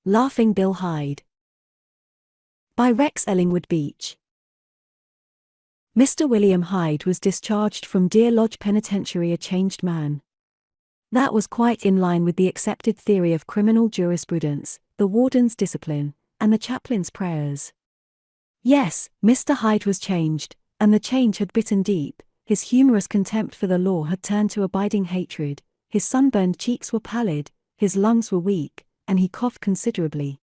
Laughing Bill Hyde. By Rex Ellingwood Beach. Mr. William Hyde was discharged from Deer Lodge Penitentiary a changed man. That was quite in line with the accepted theory of criminal jurisprudence, the warden's discipline, and the chaplain's prayers. Yes, Mr. Hyde was changed, and the change had bitten deep. His humorous contempt for the law had turned to abiding hatred, his sunburned cheeks were pallid, his lungs were weak, and he coughed considerably.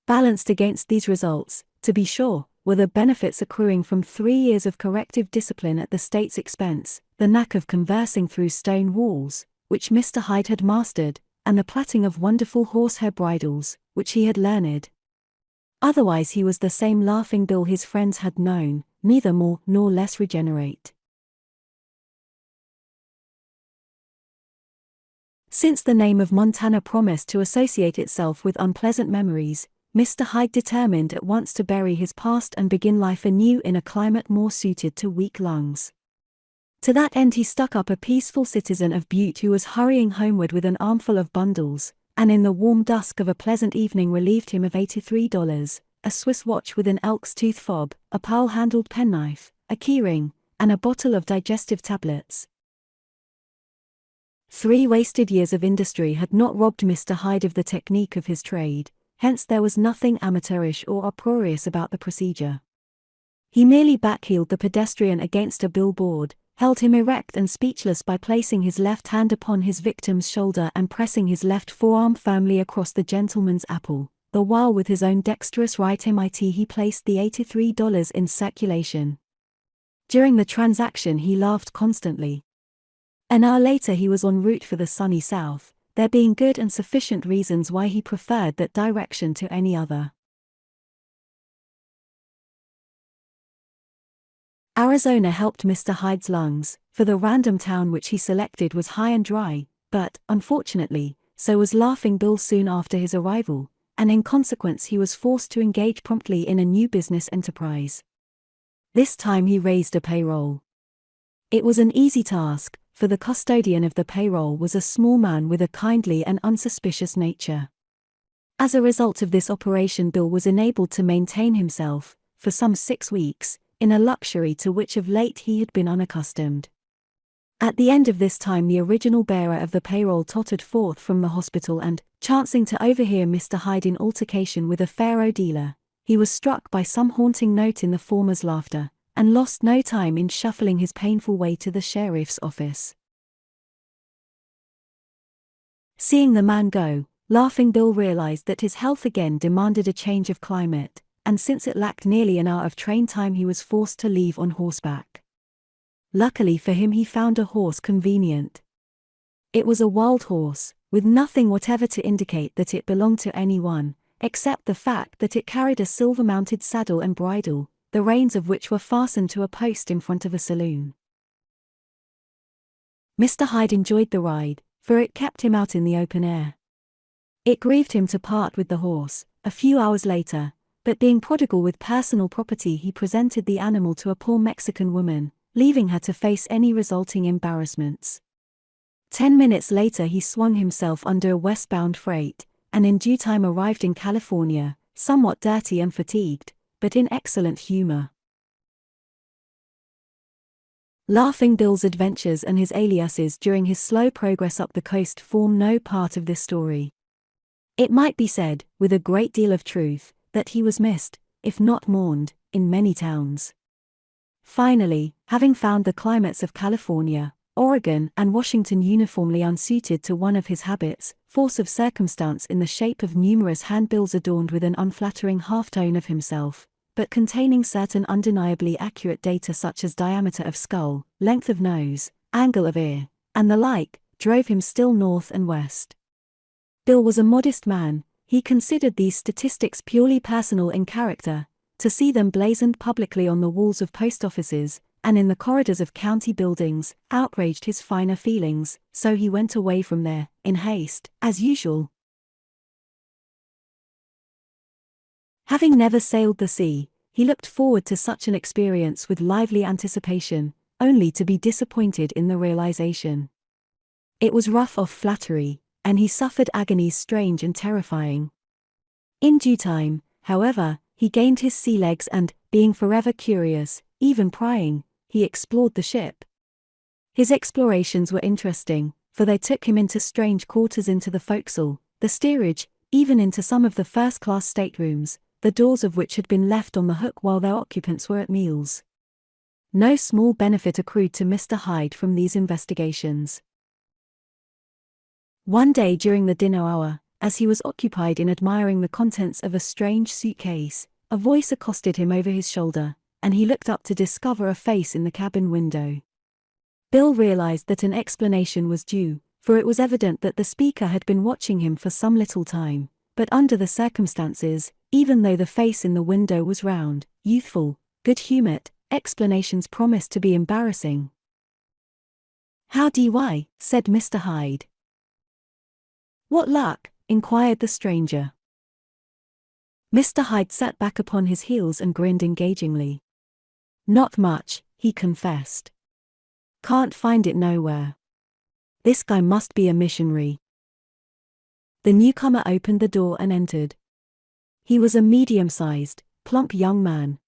Balanced against these results, to be sure, were the benefits accruing from 3 years of corrective discipline at the state's expense, the knack of conversing through stone walls, which Mr. Hyde had mastered, and the plaiting of wonderful horsehair bridles, which he had learned. Otherwise he was the same Laughing Bill his friends had known, neither more nor less regenerate. Since the name of Montana promised to associate itself with unpleasant memories, Mr. Hyde determined at once to bury his past and begin life anew in a climate more suited to weak lungs. To that end he stuck up a peaceful citizen of Butte who was hurrying homeward with an armful of bundles, and in the warm dusk of a pleasant evening relieved him of $83, a Swiss watch with an elk's tooth fob, a pearl-handled penknife, a keyring, and a bottle of digestive tablets. 3 wasted years of industry had not robbed Mr. Hyde of the technique of his trade, hence there was nothing amateurish or uproarious about the procedure. He merely backheeled the pedestrian against a billboard, held him erect and speechless by placing his left hand upon his victim's shoulder and pressing his left forearm firmly across the gentleman's apple, the while with his own dexterous right he placed the $83 in circulation. During the transaction he laughed constantly. An hour later he was en route for the sunny south, there being good and sufficient reasons why he preferred that direction to any other. Arizona helped Mr. Hyde's lungs, for the random town which he selected was high and dry, but, unfortunately, so was Laughing Bill soon after his arrival, and in consequence he was forced to engage promptly in a new business enterprise. This time he raised a payroll. It was an easy task, for the custodian of the payroll was a small man with a kindly and unsuspicious nature. As a result of this operation Bill was enabled to maintain himself, for some 6 weeks, in a luxury to which of late he had been unaccustomed. At the end of this time the original bearer of the payroll tottered forth from the hospital and, chancing to overhear Mr. Hyde in altercation with a faro dealer, he was struck by some haunting note in the former's laughter, and lost no time in shuffling his painful way to the sheriff's office. Seeing the man go, Laughing Bill realized that his health again demanded a change of climate, and since it lacked nearly an hour of train time he was forced to leave on horseback. Luckily for him he found a horse convenient. It was a wild horse, with nothing whatever to indicate that it belonged to anyone, except the fact that it carried a silver-mounted saddle and bridle, the reins of which were fastened to a post in front of a saloon. Mr. Hyde enjoyed the ride, for it kept him out in the open air. It grieved him to part with the horse, a few hours later, but being prodigal with personal property he presented the animal to a poor Mexican woman, leaving her to face any resulting embarrassments. 10 minutes later he swung himself under a westbound freight, and in due time arrived in California, somewhat dirty and fatigued, but in excellent humor. Laughing Bill's adventures and his aliases during his slow progress up the coast form no part of this story. It might be said, with a great deal of truth, that he was missed, if not mourned, in many towns. Finally, having found the climates of California, Oregon, and Washington uniformly unsuited to one of his habits, force of circumstance in the shape of numerous handbills adorned with an unflattering half-tone of himself, but containing certain undeniably accurate data such as diameter of skull, length of nose, angle of ear, and the like, drove him still north and west. Bill was a modest man, he considered these statistics purely personal in character. To see them blazoned publicly on the walls of post offices, and in the corridors of county buildings, outraged his finer feelings, so he went away from there, in haste, as usual. Having never sailed the sea, he looked forward to such an experience with lively anticipation, only to be disappointed in the realization. It was rough off flattery, and he suffered agonies strange and terrifying. In due time, however, he gained his sea legs and, being forever curious, even prying, he explored the ship. His explorations were interesting, for they took him into strange quarters, into the forecastle, the steerage, even into some of the first-class staterooms, the doors of which had been left on the hook while their occupants were at meals. No small benefit accrued to Mr. Hyde from these investigations. One day during the dinner hour, as he was occupied in admiring the contents of a strange suitcase, a voice accosted him over his shoulder, and he looked up to discover a face in the cabin window. Bill realized that an explanation was due, for it was evident that the speaker had been watching him for some little time, but under the circumstances, even though the face in the window was round, youthful, good-humored, explanations promised to be embarrassing. "How do?" said Mr. Hyde. "What luck?" inquired the stranger. Mr. Hyde sat back upon his heels and grinned engagingly. "Not much," he confessed. "Can't find it nowhere. This guy must be a missionary." The newcomer opened the door and entered. He was a medium-sized, plump young man.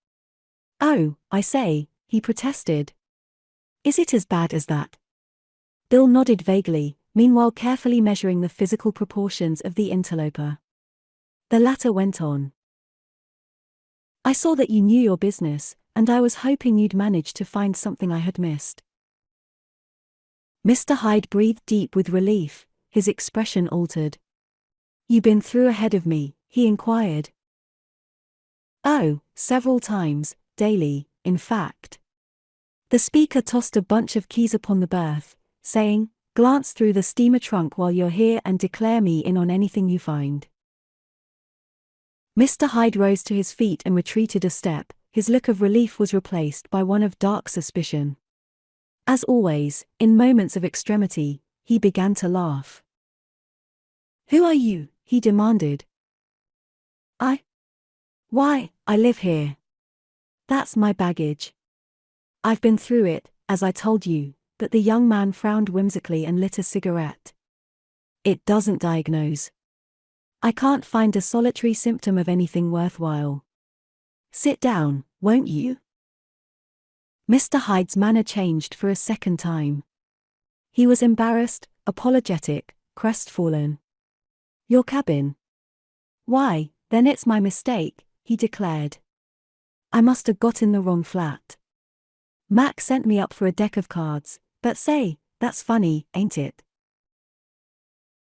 "Oh, I say," he protested. "Is it as bad as that?" Bill nodded vaguely, meanwhile carefully measuring the physical proportions of the interloper. The latter went on. "I saw that you knew your business, and I was hoping you'd manage to find something I had missed." Mr. Hyde breathed deep with relief, his expression altered. "You been through ahead of me?" he inquired. "Oh, several times, daily, in fact." The speaker tossed a bunch of keys upon the berth, saying, "Glance through the steamer trunk while you're here and declare me in on anything you find." Mr. Hyde rose to his feet and retreated a step. His look of relief was replaced by one of dark suspicion. As always, in moments of extremity, he began to laugh. "Who are you?" he demanded. Why, I live here. That's my baggage. I've been through it, as I told you," but the young man frowned whimsically and lit a cigarette. "It doesn't diagnose. I can't find a solitary symptom of anything worthwhile. Sit down, won't you?" Mr. Hyde's manner changed for a second time. He was embarrassed, apologetic, crestfallen. "Your cabin? Why, then it's my mistake," he declared. "I must have got in the wrong flat. Mac sent me up for a deck of cards, but say, that's funny, ain't it?"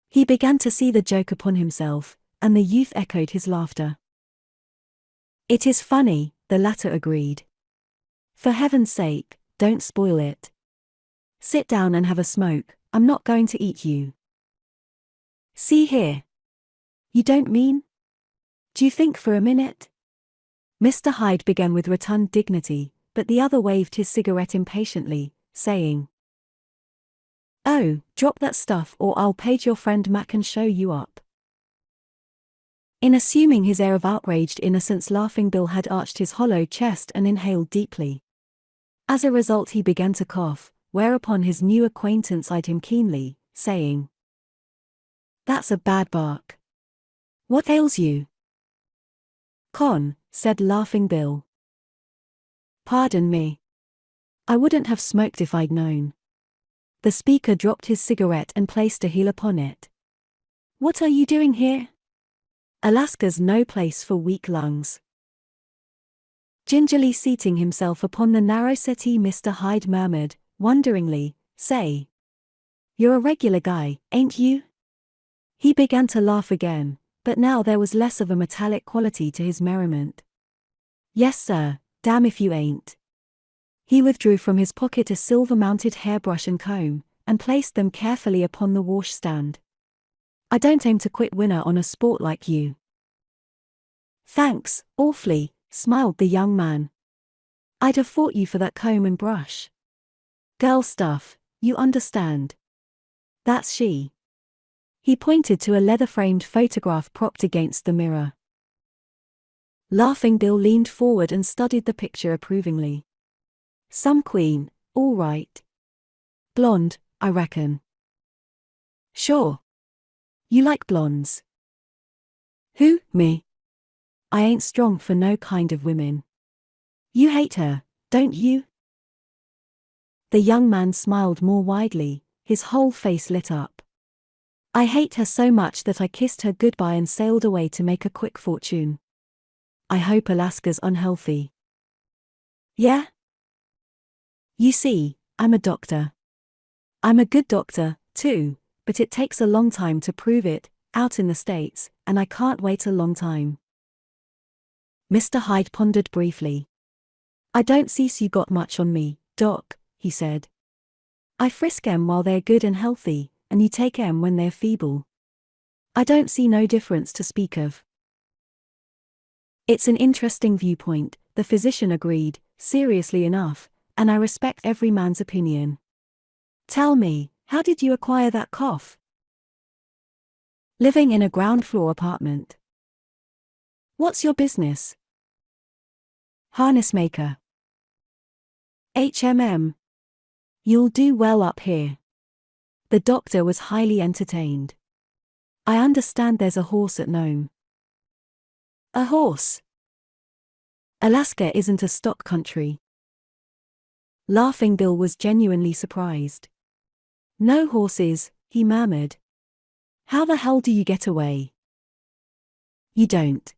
He began to see the joke upon himself, and the youth echoed his laughter. "It is funny," the latter agreed. "For heaven's sake, don't spoil it. Sit down and have a smoke, I'm not going to eat you." "See here. You don't mean? Do you think for a minute?" Mr. Hyde began with rotund dignity, but the other waved his cigarette impatiently, saying, "Oh, drop that stuff or I'll page your friend Mac and show you up." In assuming his air of outraged innocence, Laughing Bill had arched his hollow chest and inhaled deeply. As a result he began to cough, whereupon his new acquaintance eyed him keenly, saying, "That's a bad bark. What ails you?" "Con," said Laughing Bill. "Pardon me. I wouldn't have smoked if I'd known." The speaker dropped his cigarette and placed a heel upon it. "What are you doing here? Alaska's no place for weak lungs." Gingerly seating himself upon the narrow settee, Mr. Hyde murmured, wonderingly, "Say, you're a regular guy, ain't you?" He began to laugh again, but now there was less of a metallic quality to his merriment. "Yes sir, damn if you ain't." He withdrew from his pocket a silver-mounted hairbrush and comb, and placed them carefully upon the washstand. "I don't aim to quit winner on a sport like you." "Thanks, awfully," smiled the young man. "I'd have fought you for that comb and brush. Girl stuff, you understand. That's she." He pointed to a leather-framed photograph propped against the mirror. Laughing Bill leaned forward and studied the picture approvingly. "Some queen, all right. Blonde, I reckon." "Sure. You like blondes?" "Who, me?" I ain't strong for no kind of women. You hate her, don't you? The young man smiled more widely, his whole face lit up. I hate her so much that I kissed her goodbye and sailed away to make a quick fortune. I hope Alaska's unhealthy. Yeah? You see, I'm a doctor. I'm a good doctor, too, but it takes a long time to prove it, out in the States, and I can't wait a long time. Mr. Hyde pondered briefly. I don't see's you got much on me, Doc, he said. I frisk 'em while they're good and healthy, and you take 'em when they're feeble. I don't see no difference to speak of. It's an interesting viewpoint, the physician agreed, seriously enough, and I respect every man's opinion. Tell me, how did you acquire that cough? Living in a ground-floor apartment. What's your business? Harness maker. HMM. You'll do well up here. The doctor was highly entertained. I understand there's a horse at Nome. A horse? Alaska isn't a stock country. Laughing Bill was genuinely surprised. No horses, he murmured. How the hell do you get away? You don't.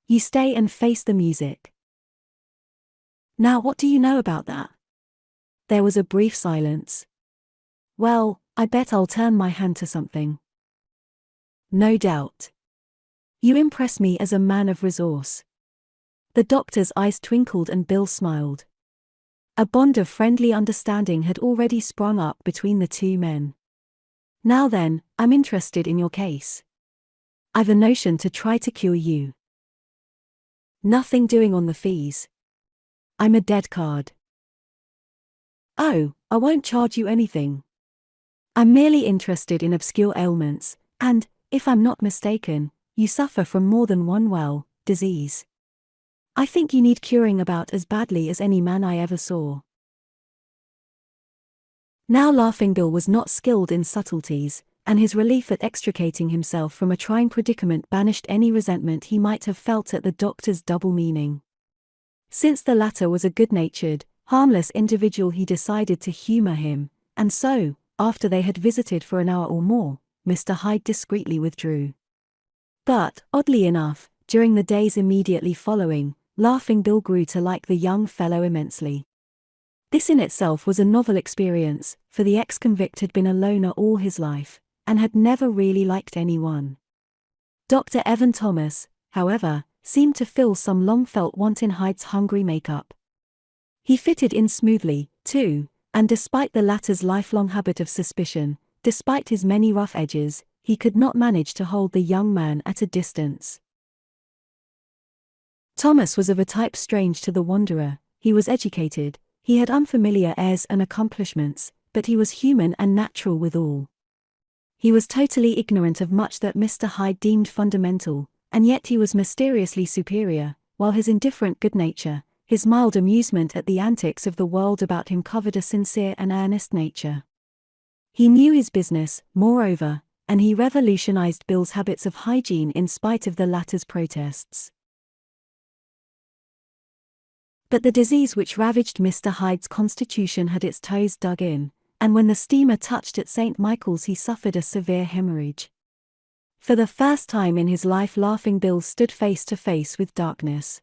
You stay and face the music. Now what do you know about that? There was a brief silence. Well, I bet I'll turn my hand to something. No doubt. You impress me as a man of resource. The doctor's eyes twinkled and Bill smiled. A bond of friendly understanding had already sprung up between the two men. Now then, I'm interested in your case. I've a notion to try to cure you. Nothing doing on the fees. I'm a dead card. Oh, I won't charge you anything. I'm merely interested in obscure ailments, and, if I'm not mistaken, you suffer from more than one disease. I think you need curing about as badly as any man I ever saw. Now Laughing Bill was not skilled in subtleties, and his relief at extricating himself from a trying predicament banished any resentment he might have felt at the doctor's double meaning. Since the latter was a good-natured, harmless individual, he decided to humor him, and so, after they had visited for an hour or more, Mr. Hyde discreetly withdrew. But, oddly enough, during the days immediately following, Laughing Bill grew to like the young fellow immensely. This in itself was a novel experience, for the ex-convict had been a loner all his life, and had never really liked anyone. Dr. Evan Thomas, however, seemed to fill some long-felt want in Hyde's hungry makeup. He fitted in smoothly, too, and despite the latter's lifelong habit of suspicion, despite his many rough edges, he could not manage to hold the young man at a distance. Thomas was of a type strange to the wanderer. He was educated, he had unfamiliar airs and accomplishments, but he was human and natural withal. He was totally ignorant of much that Mr. Hyde deemed fundamental, and yet he was mysteriously superior, while his indifferent good nature, his mild amusement at the antics of the world about him covered a sincere and earnest nature. He knew his business, moreover, and he revolutionized Bill's habits of hygiene in spite of the latter's protests. But the disease which ravaged Mr. Hyde's constitution had its toes dug in, and when the steamer touched at St. Michael's he suffered a severe hemorrhage. For the first time in his life Laughing Bill stood face to face with darkness.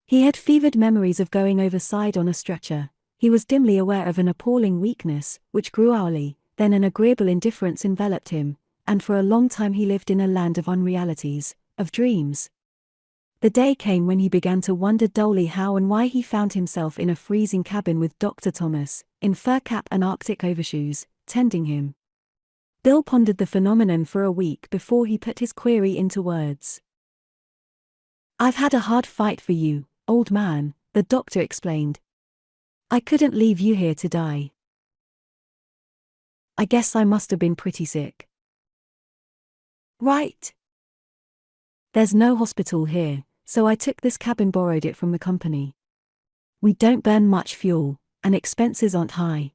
He had fevered memories of going overside on a stretcher, he was dimly aware of an appalling weakness, which grew hourly, then an agreeable indifference enveloped him, and for a long time he lived in a land of unrealities, of dreams. The day came when he began to wonder dully how and why he found himself in a freezing cabin with Dr. Thomas, in fur cap and Arctic overshoes, tending him. Bill pondered the phenomenon for a week before he put his query into words. "I've had a hard fight for you, old man," the doctor explained. "I couldn't leave you here to die. I guess I must have been pretty sick." "Right. There's no hospital here, so I took this cabin, borrowed it from the company. We don't burn much fuel, and expenses aren't high."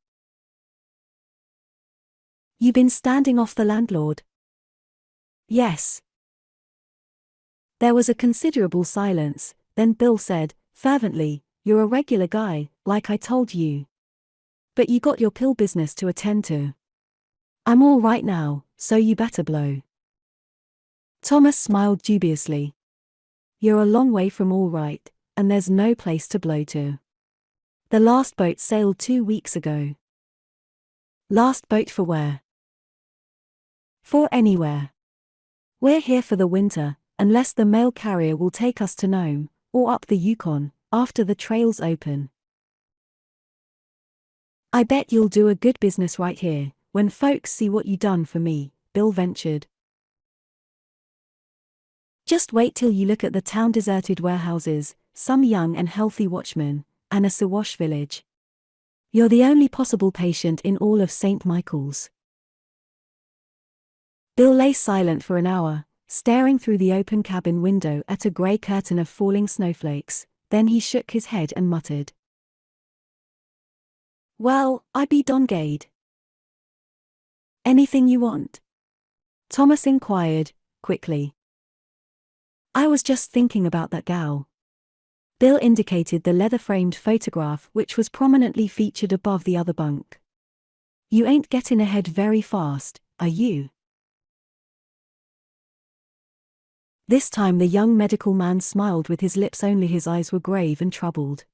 "You been standing off the landlord?" "Yes. There was a considerable silence, then Bill said, fervently, "You're a regular guy, like I told you. But you got your pill business to attend to. I'm all right now, so you better blow." Thomas smiled dubiously. "You're a long way from all right, and there's no place to blow to. The last boat sailed 2 weeks ago." "Last boat for where?" "For anywhere. We're here for the winter, unless the mail carrier will take us to Nome, or up the Yukon, after the trails open." "I bet you'll do a good business right here, when folks see what you done for me," Bill ventured. "Just wait till you look at the town deserted warehouses, some young and healthy watchmen, and a Siwash village. You're the only possible patient in all of St. Michael's." Bill lay silent for an hour, staring through the open cabin window at a grey curtain of falling snowflakes, then he shook his head and muttered, "Well, I be dongade." "Anything you want?" Thomas inquired, quickly. "I was just thinking about that gal." Bill indicated the leather-framed photograph which was prominently featured above the other bunk. "You ain't getting ahead very fast, are you?" This time the young medical man smiled with his lips only, his eyes were grave and troubled.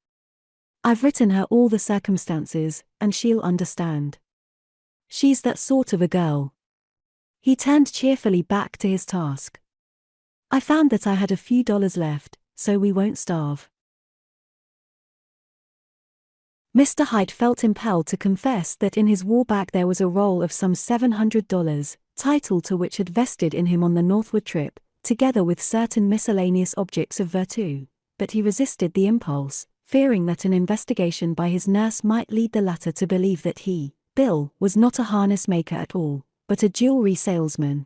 "I've written her all the circumstances, and she'll understand. She's that sort of a girl." He turned cheerfully back to his task. "I found that I had a few dollars left, so we won't starve." Mr. Hyde felt impelled to confess that in his war bag there was a roll of some $700, title to which had vested in him on the northward trip, together with certain miscellaneous objects of virtu, but he resisted the impulse, fearing that an investigation by his nurse might lead the latter to believe that he, Bill, was not a harness maker at all, but a jewelry salesman.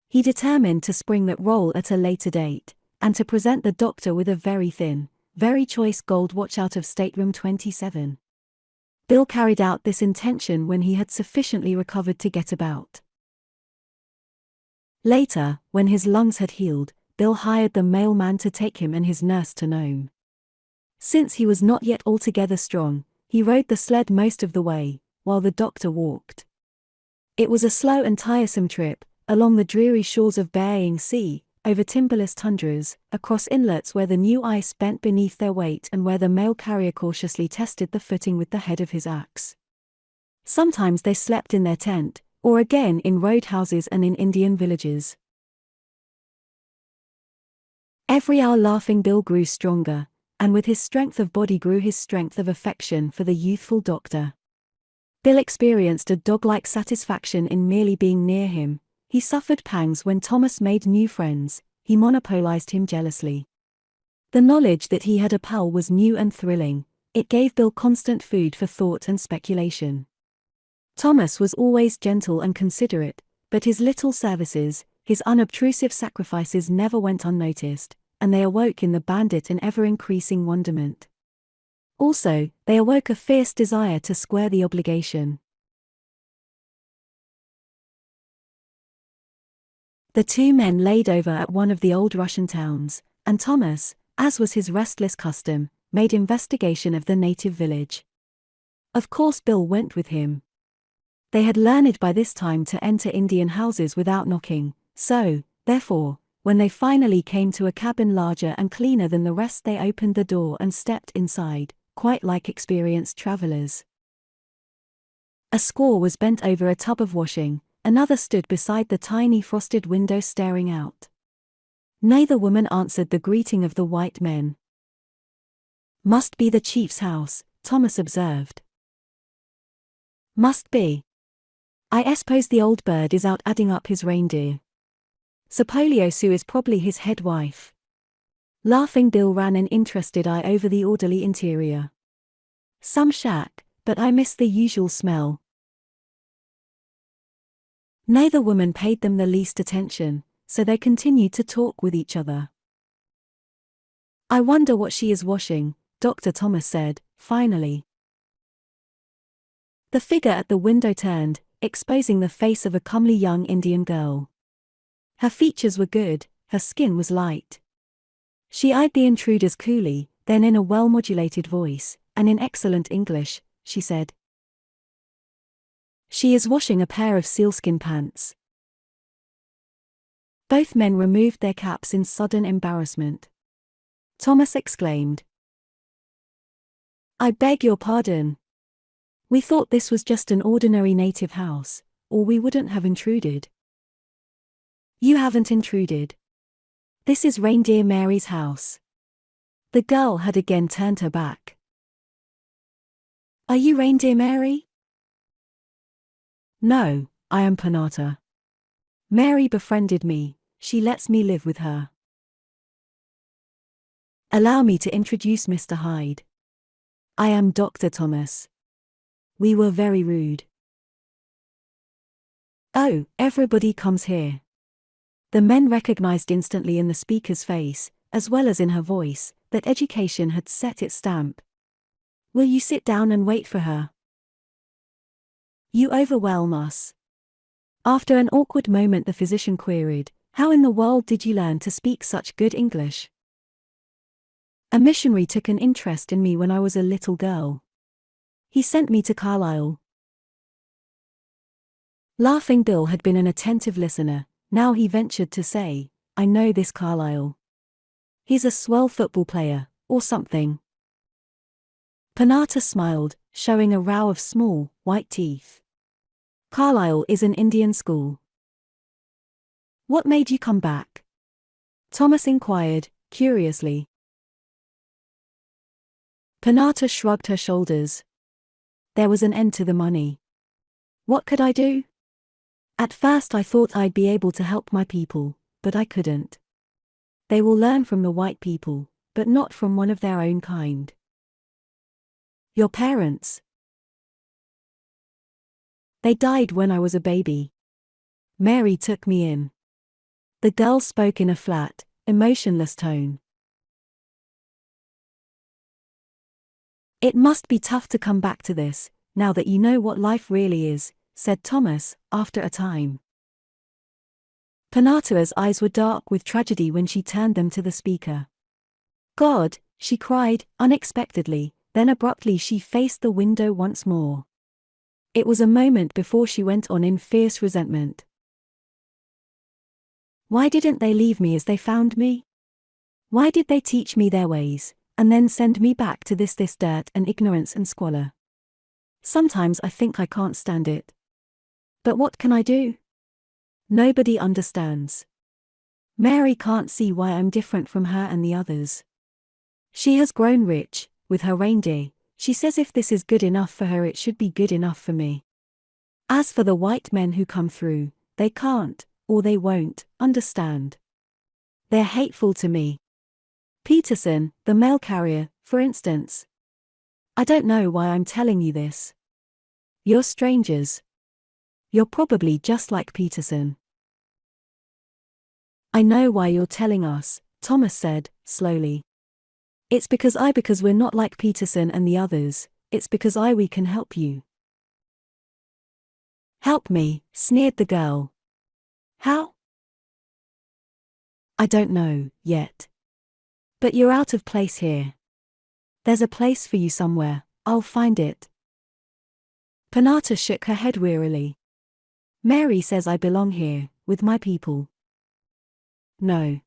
He determined to spring that roll at a later date, and to present the doctor with a very thin, very choice gold watch out of stateroom 27. Bill carried out this intention when he had sufficiently recovered to get about. Later, when his lungs had healed, Bill hired the mailman to take him and his nurse to Nome. Since he was not yet altogether strong, he rode the sled most of the way, while the doctor walked. It was a slow and tiresome trip, along the dreary shores of Bering Sea, over timberless tundras, across inlets where the new ice bent beneath their weight and where the mail carrier cautiously tested the footing with the head of his axe. Sometimes they slept in their tent, or again in roadhouses and in Indian villages. Every hour Laughing Bill grew stronger, and with his strength of body grew his strength of affection for the youthful doctor. Bill experienced a dog-like satisfaction in merely being near him. He suffered pangs when Thomas made new friends, he monopolized him jealously. The knowledge that he had a pal was new and thrilling, it gave Bill constant food for thought and speculation. Thomas was always gentle and considerate, but his little services, his unobtrusive sacrifices never went unnoticed, and they awoke in the bandit an ever-increasing wonderment. Also, they awoke a fierce desire to square the obligation. The two men laid over at one of the old Russian towns, and Thomas, as was his restless custom, made investigation of the native village. Of course Bill went with him. They had learned by this time to enter Indian houses without knocking, so, therefore, when they finally came to a cabin larger and cleaner than the rest, they opened the door and stepped inside, quite like experienced travelers. A squaw was bent over a tub of washing, another stood beside the tiny frosted window staring out. Neither woman answered the greeting of the white men. "Must be the chief's house," Thomas observed. "Must be. I suppose the old bird is out adding up his reindeer. Sapolio Sue is probably his head wife." Laughing Bill ran an interested eye over the orderly interior. "Some shack, but I miss the usual smell." Neither woman paid them the least attention, so they continued to talk with each other. "I wonder what she is washing," Dr. Thomas said, finally. The figure at the window turned, exposing the face of a comely young Indian girl. Her features were good, her skin was light. She eyed the intruders coolly, then in a well-modulated voice, and in excellent English, she said, "She is washing a pair of sealskin pants." Both men removed their caps in sudden embarrassment. Thomas exclaimed, "I beg your pardon. We thought this was just an ordinary native house, or we wouldn't have intruded." "You haven't intruded. This is Reindeer Mary's house." The girl had again turned her back. "Are you Reindeer Mary?" "No, I am Penata. Mary befriended me, she lets me live with her." "Allow me to introduce Mr. Hyde. I am Dr. Thomas. We were very rude." "Oh, everybody comes here." The men recognized instantly in the speaker's face, as well as in her voice, that education had set its stamp. "Will you sit down and wait for her?" "You overwhelm us." After an awkward moment, the physician queried, "How in the world did you learn to speak such good English?" "A missionary took an interest in me when I was a little girl. He sent me to Carlisle." Laughing Bill had been an attentive listener. Now he ventured to say, "I know this Carlisle. He's a swell football player, or something." Penata smiled, showing a row of small, white teeth. "Carlisle is an Indian school." "What made you come back?" Thomas inquired, curiously. Penata shrugged her shoulders. "There was an end to the money. What could I do? At first I thought I'd be able to help my people, but I couldn't. They will learn from the white people, but not from one of their own kind." "Your parents?" "They died when I was a baby. Mary took me in." The girl spoke in a flat, emotionless tone. "It must be tough to come back to this, now that you know what life really is," said Thomas, after a time. Penata's eyes were dark with tragedy when she turned them to the speaker. "God," she cried, unexpectedly, then abruptly she faced the window once more. It was a moment before she went on in fierce resentment. "Why didn't they leave me as they found me? Why did they teach me their ways, and then send me back to this dirt and ignorance and squalor? Sometimes I think I can't stand it. But what can I do? Nobody understands. Mary can't see why I'm different from her and the others. She has grown rich, with her reindeer. She says if this is good enough for her, it should be good enough for me. As for the white men who come through, they can't, or they won't, understand. They're hateful to me. Peterson, the mail carrier, for instance. I don't know why I'm telling you this. You're strangers. You're probably just like Peterson." "I know why you're telling us," Thomas said, slowly. It's because we're not like Peterson and the others, it's because we can help you." "Help me," sneered the girl. "How?" "I don't know, yet. But you're out of place here. There's a place for you somewhere, I'll find it." Penata shook her head wearily. "Mary says I belong here, with my people." "No.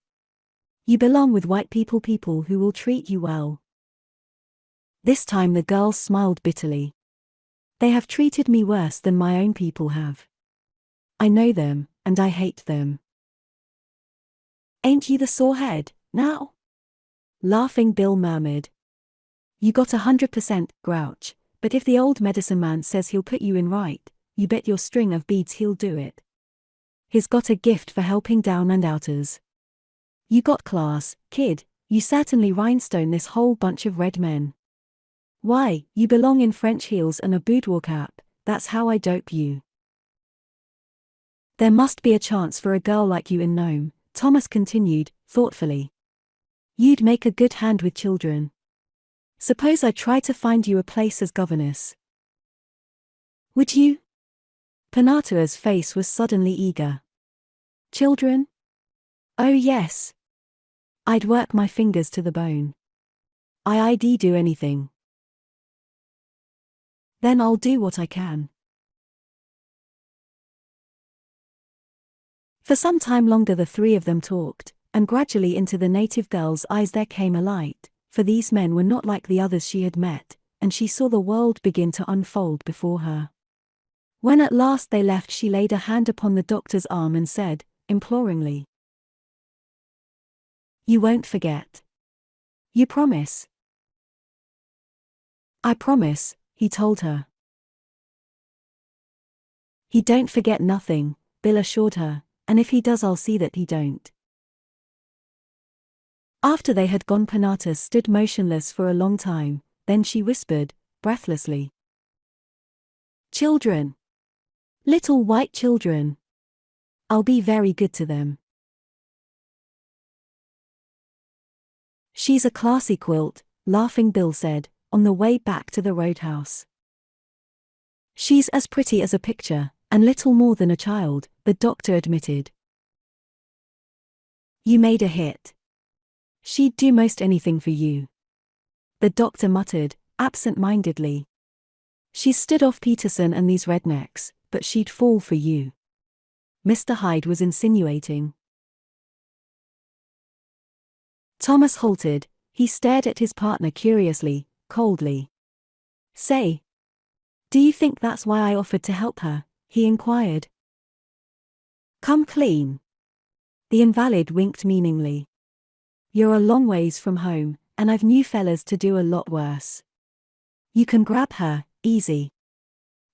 You belong with white people who will treat you well." This time the girl smiled bitterly. "They have treated me worse than my own people have. I know them, and I hate them." "Ain't you the sorehead, now?" Laughing Bill murmured. "You got 100%, grouch, but if the old medicine man says he'll put you in right, you bet your string of beads he'll do it. He's got a gift for helping down and outers. You got class, kid, you certainly rhinestone this whole bunch of red men. Why, you belong in French heels and a boudoir cap, that's how I dope you." "There must be a chance for a girl like you in Nome," Thomas continued, thoughtfully. "You'd make a good hand with children. Suppose I try to find you a place as governess. Would you?" Penata's face was suddenly eager. "Children? Oh yes. I'd work my fingers to the bone. I'd do anything. Then I'll do what I can. For some time longer the three of them talked, and gradually into the native girl's eyes there came a light, for these men were not like the others she had met, and she saw the world begin to unfold before her. When at last they left, she laid a hand upon the doctor's arm and said, imploringly, "You won't forget. You promise?" "I promise," he told her. "He don't forget nothing," Bill assured her, "and if he does I'll see that he don't." After they had gone, Panata stood motionless for a long time, then she whispered, breathlessly, "Children. Little white children. I'll be very good to them." "She's a classy quilt," laughing Bill said, on the way back to the roadhouse. "She's as pretty as a picture, and little more than a child," the doctor admitted. "You made a hit. She'd do most anything for you," the doctor muttered, absent-mindedly. "She's stood off Peterson and these rednecks, but she'd fall for you," Mr. Hyde was insinuating. Thomas halted. He stared at his partner curiously, coldly. "Say, do you think that's why I offered to help her?" he inquired. "Come clean." The invalid winked meaningly. "You're a long ways from home, and I've new fellas to do a lot worse. You can grab her, easy.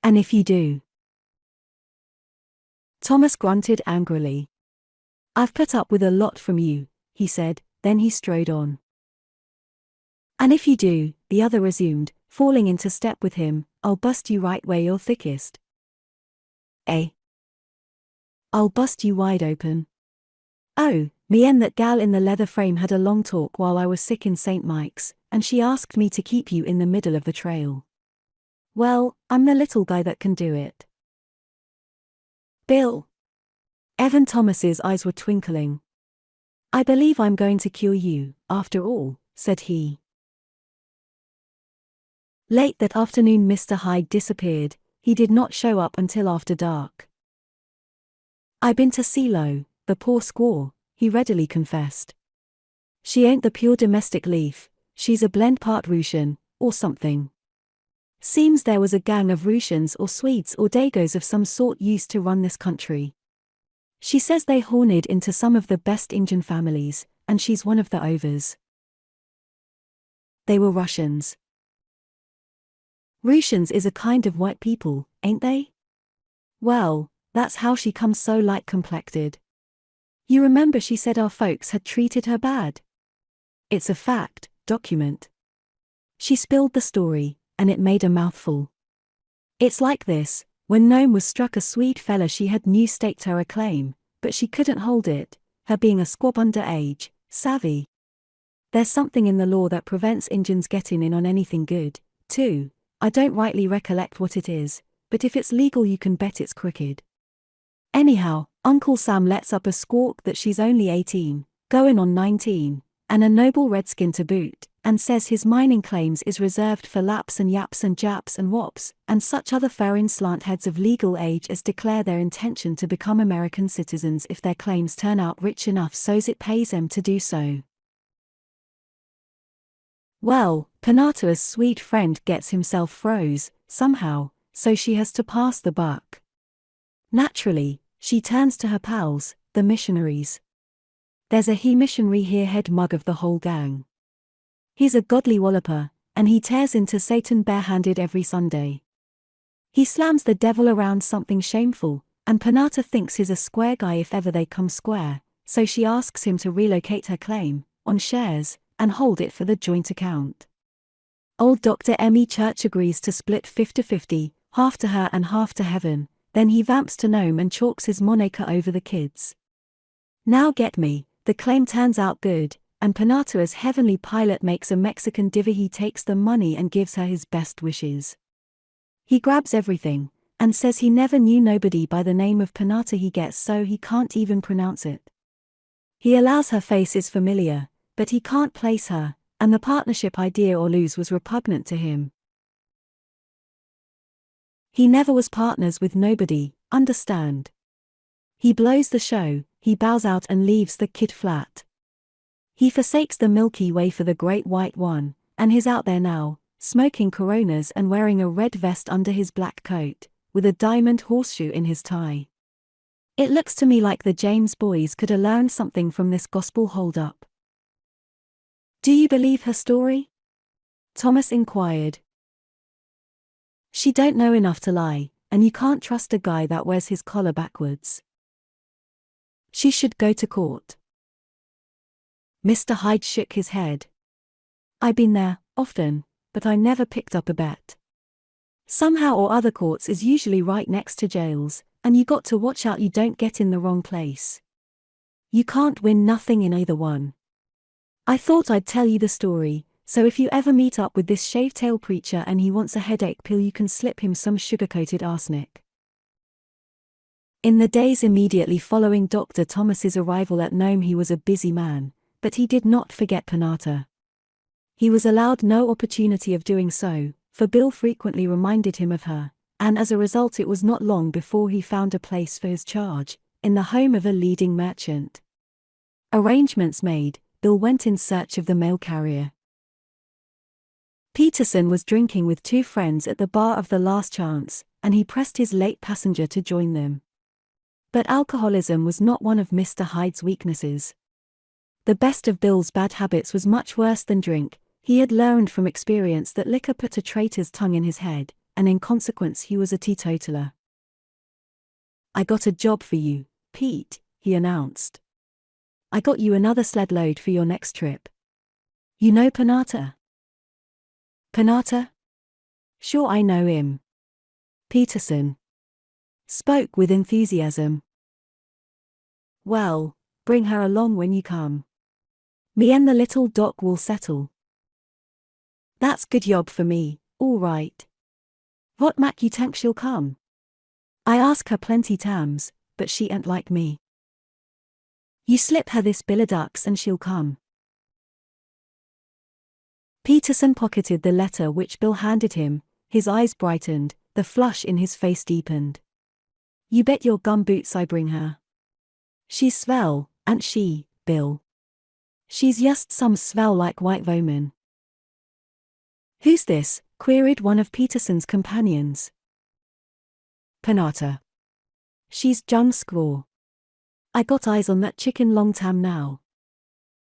And if you do..." Thomas grunted angrily. "I've put up with a lot from you," he said, then he strode on. "And if you do," the other resumed, falling into step with him, "I'll bust you right where you're thickest." "Eh?" "I'll bust you wide open." "Oh, me and that gal in the leather frame had a long talk while I was sick in St. Mike's, and she asked me to keep you in the middle of the trail. Well, I'm the little guy that can do it." "Bill." Evan Thomas's eyes were twinkling. "I believe I'm going to cure you, after all," said he. Late that afternoon Mr. Hyde disappeared. He did not show up until after dark. "I been to CeeLo, the poor squaw," he readily confessed. "She ain't the pure domestic leaf, she's a blend part Russian, or something. Seems there was a gang of Russians or Swedes or Dagos of some sort used to run this country. She says they horned into some of the best Indian families, and she's one of the overs." "They were Russians." "Russians is a kind of white people, ain't they? Well, that's how she comes so light-complected. You remember she said our folks had treated her bad? It's a fact, document." She spilled the story, and it made a mouthful. "It's like this, when Nome was struck a Swede fella she had knew staked her a claim, but she couldn't hold it, her being a squab underage, savvy. There's something in the law that prevents Injuns getting in on anything good, too. I don't rightly recollect what it is, but if it's legal you can bet it's crooked. Anyhow, Uncle Sam lets up a squawk that she's only 18, going on 19, and a noble redskin to boot, and says his mining claims is reserved for Laps and Yaps and Japs and Wops, and such other foreign slantheads of legal age as declare their intention to become American citizens if their claims turn out rich enough so's it pays them to do so. Well, Panata's sweet friend gets himself froze, somehow, so she has to pass the buck. Naturally, she turns to her pals, the missionaries. There's a he missionary here, head mug of the whole gang. He's a godly walloper, and he tears into Satan barehanded every Sunday. He slams the devil around something shameful, and Panata thinks he's a square guy if ever they come square, so she asks him to relocate her claim, on shares, and hold it for the joint account. Old Dr. M.E. Church agrees to split 50-50, half to her and half to heaven, then he vamps to Nome and chalks his moniker over the kids. Now get me, the claim turns out good, and Panata as heavenly pilot makes a Mexican diva. He takes the money and gives her his best wishes. He grabs everything, and says he never knew nobody by the name of Panata. He gets so he can't even pronounce it. He allows her face is familiar, but he can't place her, and the partnership idea or lose was repugnant to him. He never was partners with nobody, understand? He blows the show, he bows out and leaves the kid flat. He forsakes the Milky Way for the Great White One, and he's out there now, smoking Coronas and wearing a red vest under his black coat, with a diamond horseshoe in his tie. It looks to me like the James boys could have learned something from this gospel hold-up. Do you believe her story? Thomas inquired. She don't know enough to lie, and you can't trust a guy that wears his collar backwards. She should go to court. Mr. Hyde shook his head. I've been there, often, but I never picked up a bet. Somehow or other courts is usually right next to jails, and you got to watch out you don't get in the wrong place. You can't win nothing in either one. I thought I'd tell you the story, so if you ever meet up with this shave-tail preacher and he wants a headache pill you can slip him some sugar-coated arsenic. In the days immediately following Dr. Thomas's arrival at Nome he was a busy man, but he did not forget Penata. He was allowed no opportunity of doing so, for Bill frequently reminded him of her, and as a result it was not long before he found a place for his charge, in the home of a leading merchant. Arrangements made, Bill went in search of the mail carrier. Peterson was drinking with two friends at the bar of the Last Chance, and he pressed his late passenger to join them. But alcoholism was not one of Mr. Hyde's weaknesses. The best of Bill's bad habits was much worse than drink. He had learned from experience that liquor put a traitor's tongue in his head, and in consequence he was a teetotaler. I got a job for you, Pete, he announced. I got you another sled load for your next trip. You know Penata? Penata? Sure I know him. Peterson spoke with enthusiasm. Well, bring her along when you come. Me and the little doc will settle. That's good job for me, all right. What mak you tank she'll come? I ask her plenty times, but she ain't like me. You slip her this bill of ducks and she'll come. Peterson pocketed the letter which Bill handed him, his eyes brightened, the flush in his face deepened. You bet your gumboots I bring her. She's swell, ain't she, Bill? She's just some swell like white woman. Who's this? Queried one of Peterson's companions. Penata. She's Jung Squaw. I got eyes on that chicken long time now.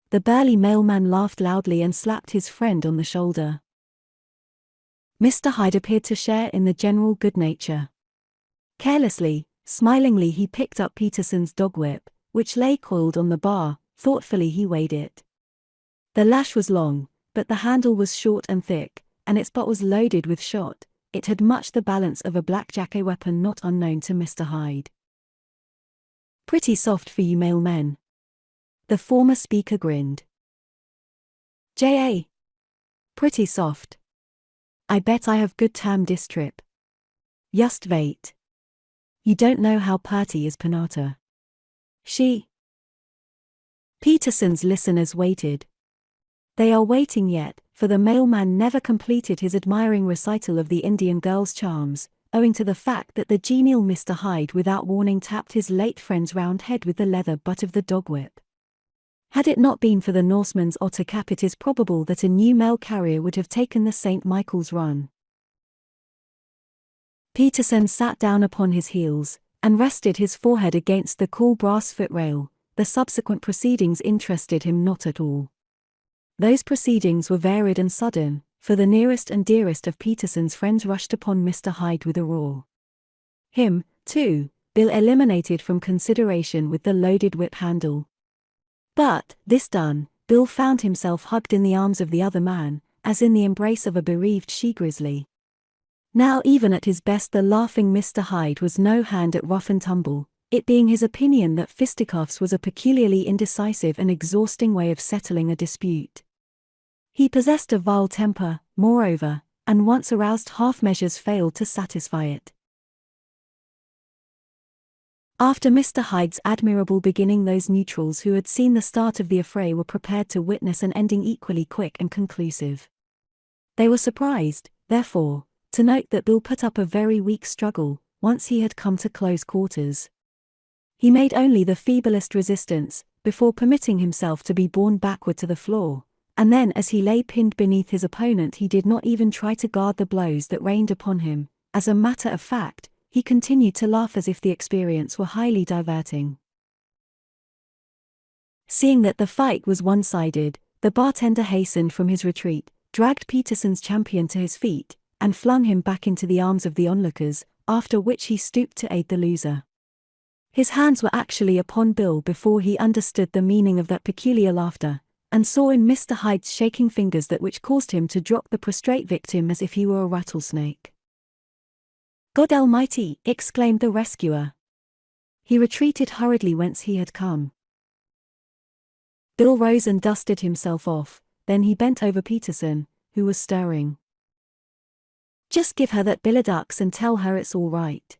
The burly mailman laughed loudly and slapped his friend on the shoulder. Mr. Hyde appeared to share in the general good nature. Carelessly, smilingly he picked up Peterson's dog whip, which lay coiled on the bar. Thoughtfully he weighed it. The lash was long, but the handle was short and thick, and its butt was loaded with shot. It had much the balance of a blackjack, a weapon not unknown to Mr. Hyde. Pretty soft for you mailmen. The former speaker grinned. J.A. Pretty soft. I bet I have good time dis trip. Just wait. You don't know how purty is Penata. She. Peterson's listeners waited. They are waiting yet, for the mailman never completed his admiring recital of the Indian girl's charms, owing to the fact that the genial Mr. Hyde without warning tapped his late friend's round head with the leather butt of the dog whip. Had it not been for the Norseman's otter cap, it is probable that a new mail carrier would have taken the St. Michael's run. Peterson sat down upon his heels, and rested his forehead against the cool brass footrail. The subsequent proceedings interested him not at all. Those proceedings were varied and sudden, for the nearest and dearest of Peterson's friends rushed upon Mr. Hyde with a roar. Him, too, Bill eliminated from consideration with the loaded whip handle. But, this done, Bill found himself hugged in the arms of the other man, as in the embrace of a bereaved she-grizzly. Now even at his best the laughing Mr. Hyde was no hand at rough and tumble, it being his opinion that fisticuffs was a peculiarly indecisive and exhausting way of settling a dispute. He possessed a vile temper, moreover, and once aroused half measures failed to satisfy it. After Mr. Hyde's admirable beginning, those neutrals who had seen the start of the affray were prepared to witness an ending equally quick and conclusive. They were surprised, therefore, to note that Bill put up a very weak struggle once he had come to close quarters. He made only the feeblest resistance, before permitting himself to be borne backward to the floor, and then as he lay pinned beneath his opponent he did not even try to guard the blows that rained upon him. As a matter of fact, he continued to laugh as if the experience were highly diverting. Seeing that the fight was one-sided, the bartender hastened from his retreat, dragged Peterson's champion to his feet, and flung him back into the arms of the onlookers, after which he stooped to aid the loser. His hands were actually upon Bill before he understood the meaning of that peculiar laughter, and saw in Mr. Hyde's shaking fingers that which caused him to drop the prostrate victim as if he were a rattlesnake. "God Almighty!" exclaimed the rescuer. He retreated hurriedly whence he had come. Bill rose and dusted himself off, then he bent over Peterson, who was stirring. "Just give her that billiducks and tell her it's all right.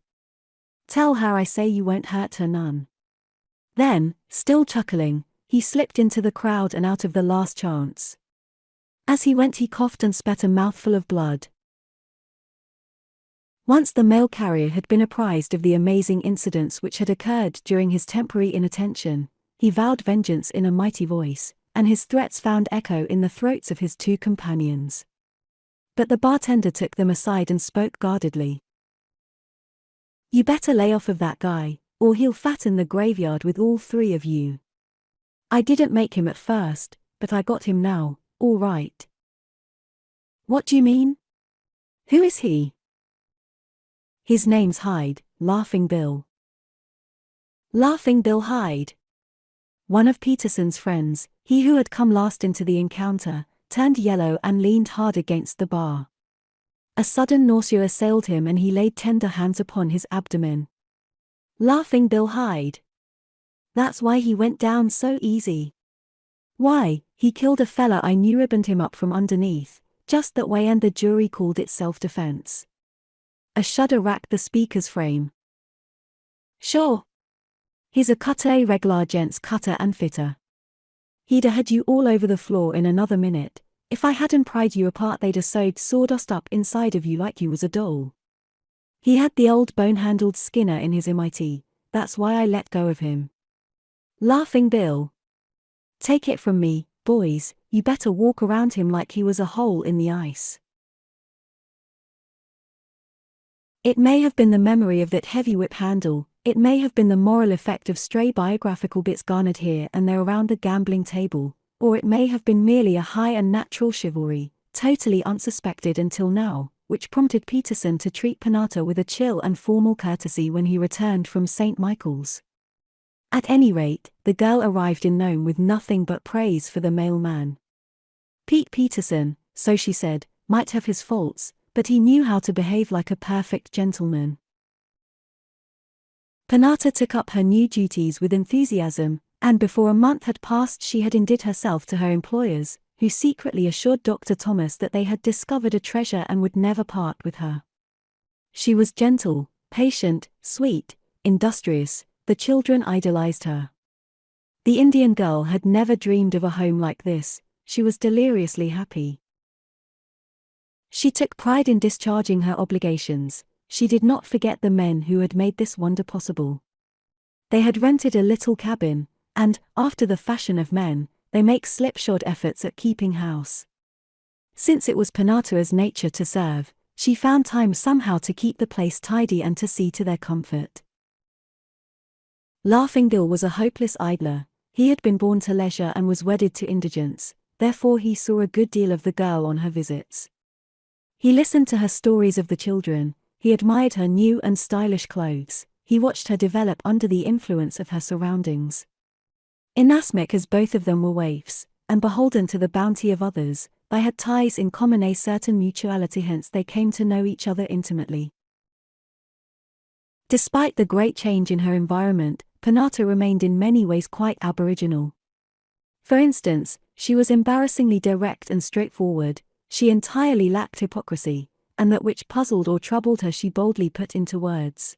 Tell her I say you won't hurt her none." Then, still chuckling, he slipped into the crowd and out of the Last Chance. As he went he coughed and spat a mouthful of blood. Once the mail carrier had been apprised of the amazing incidents which had occurred during his temporary inattention, he vowed vengeance in a mighty voice, and his threats found echo in the throats of his two companions. But the bartender took them aside and spoke guardedly. "You better lay off of that guy, or he'll fatten the graveyard with all three of you. I didn't make him at first, but I got him now, all right." "What do you mean? Who is he?" "His name's Hyde, Laughing Bill." Laughing Bill Hyde. One of Peterson's friends, he who had come last into the encounter, turned yellow and leaned hard against the bar. A sudden nausea assailed him and he laid tender hands upon his abdomen. Laughing Bill Hyde. That's why he went down so easy. Why, he killed a fella I knew, ribboned him up from underneath, just that way, and the jury called it self-defense. A shudder racked the speaker's frame. "Sure. He's a cutter, regular gent's cutter and fitter. He'd a had you all over the floor in another minute. If I hadn't pried you apart they'd a sewed sawdust up inside of you like you was a doll. He had the old bone-handled Skinner in his MIT, that's why I let go of him. Laughing Bill. Take it from me, boys, you better walk around him like he was a hole in the ice." It may have been the memory of that heavy whip handle, it may have been the moral effect of stray biographical bits garnered here and there around the gambling table, or it may have been merely a high and natural chivalry, totally unsuspected until now, which prompted Peterson to treat Panata with a chill and formal courtesy when he returned from St. Michael's. At any rate, the girl arrived in Nome with nothing but praise for the mailman. Pete Peterson, so she said, might have his faults, but he knew how to behave like a perfect gentleman. Panata took up her new duties with enthusiasm, and before a month had passed she had indebted herself to her employers, who secretly assured Dr. Thomas that they had discovered a treasure and would never part with her. She was gentle, patient, sweet, industrious, the children idolized her. The Indian girl had never dreamed of a home like this, she was deliriously happy. She took pride in discharging her obligations, she did not forget the men who had made this wonder possible. They had rented a little cabin, and, after the fashion of men, they make slipshod efforts at keeping house. Since it was Panata's nature to serve, she found time somehow to keep the place tidy and to see to their comfort. Laughing Bill was a hopeless idler, he had been born to leisure and was wedded to indigence, therefore he saw a good deal of the girl on her visits. He listened to her stories of the children, he admired her new and stylish clothes, he watched her develop under the influence of her surroundings. Inasmuch as both of them were waifs, and beholden to the bounty of others, they had ties in common, a certain mutuality, hence they came to know each other intimately. Despite the great change in her environment, Panata remained in many ways quite aboriginal. For instance, she was embarrassingly direct and straightforward, she entirely lacked hypocrisy, and that which puzzled or troubled her she boldly put into words.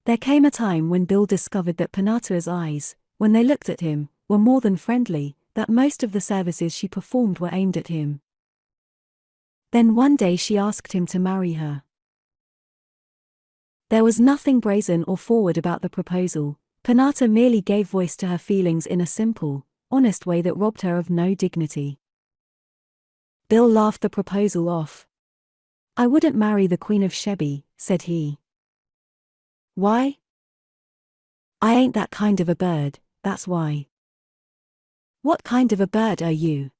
There came a time when Bill discovered that Penata's eyes, when they looked at him, were more than friendly, that most of the services she performed were aimed at him. Then one day she asked him to marry her. There was nothing brazen or forward about the proposal. Penata merely gave voice to her feelings in a simple, honest way that robbed her of no dignity. Bill laughed the proposal off. "I wouldn't marry the Queen of Sheby," said he. "Why?" "I ain't that kind of a bird, that's why." "What kind of a bird are you?"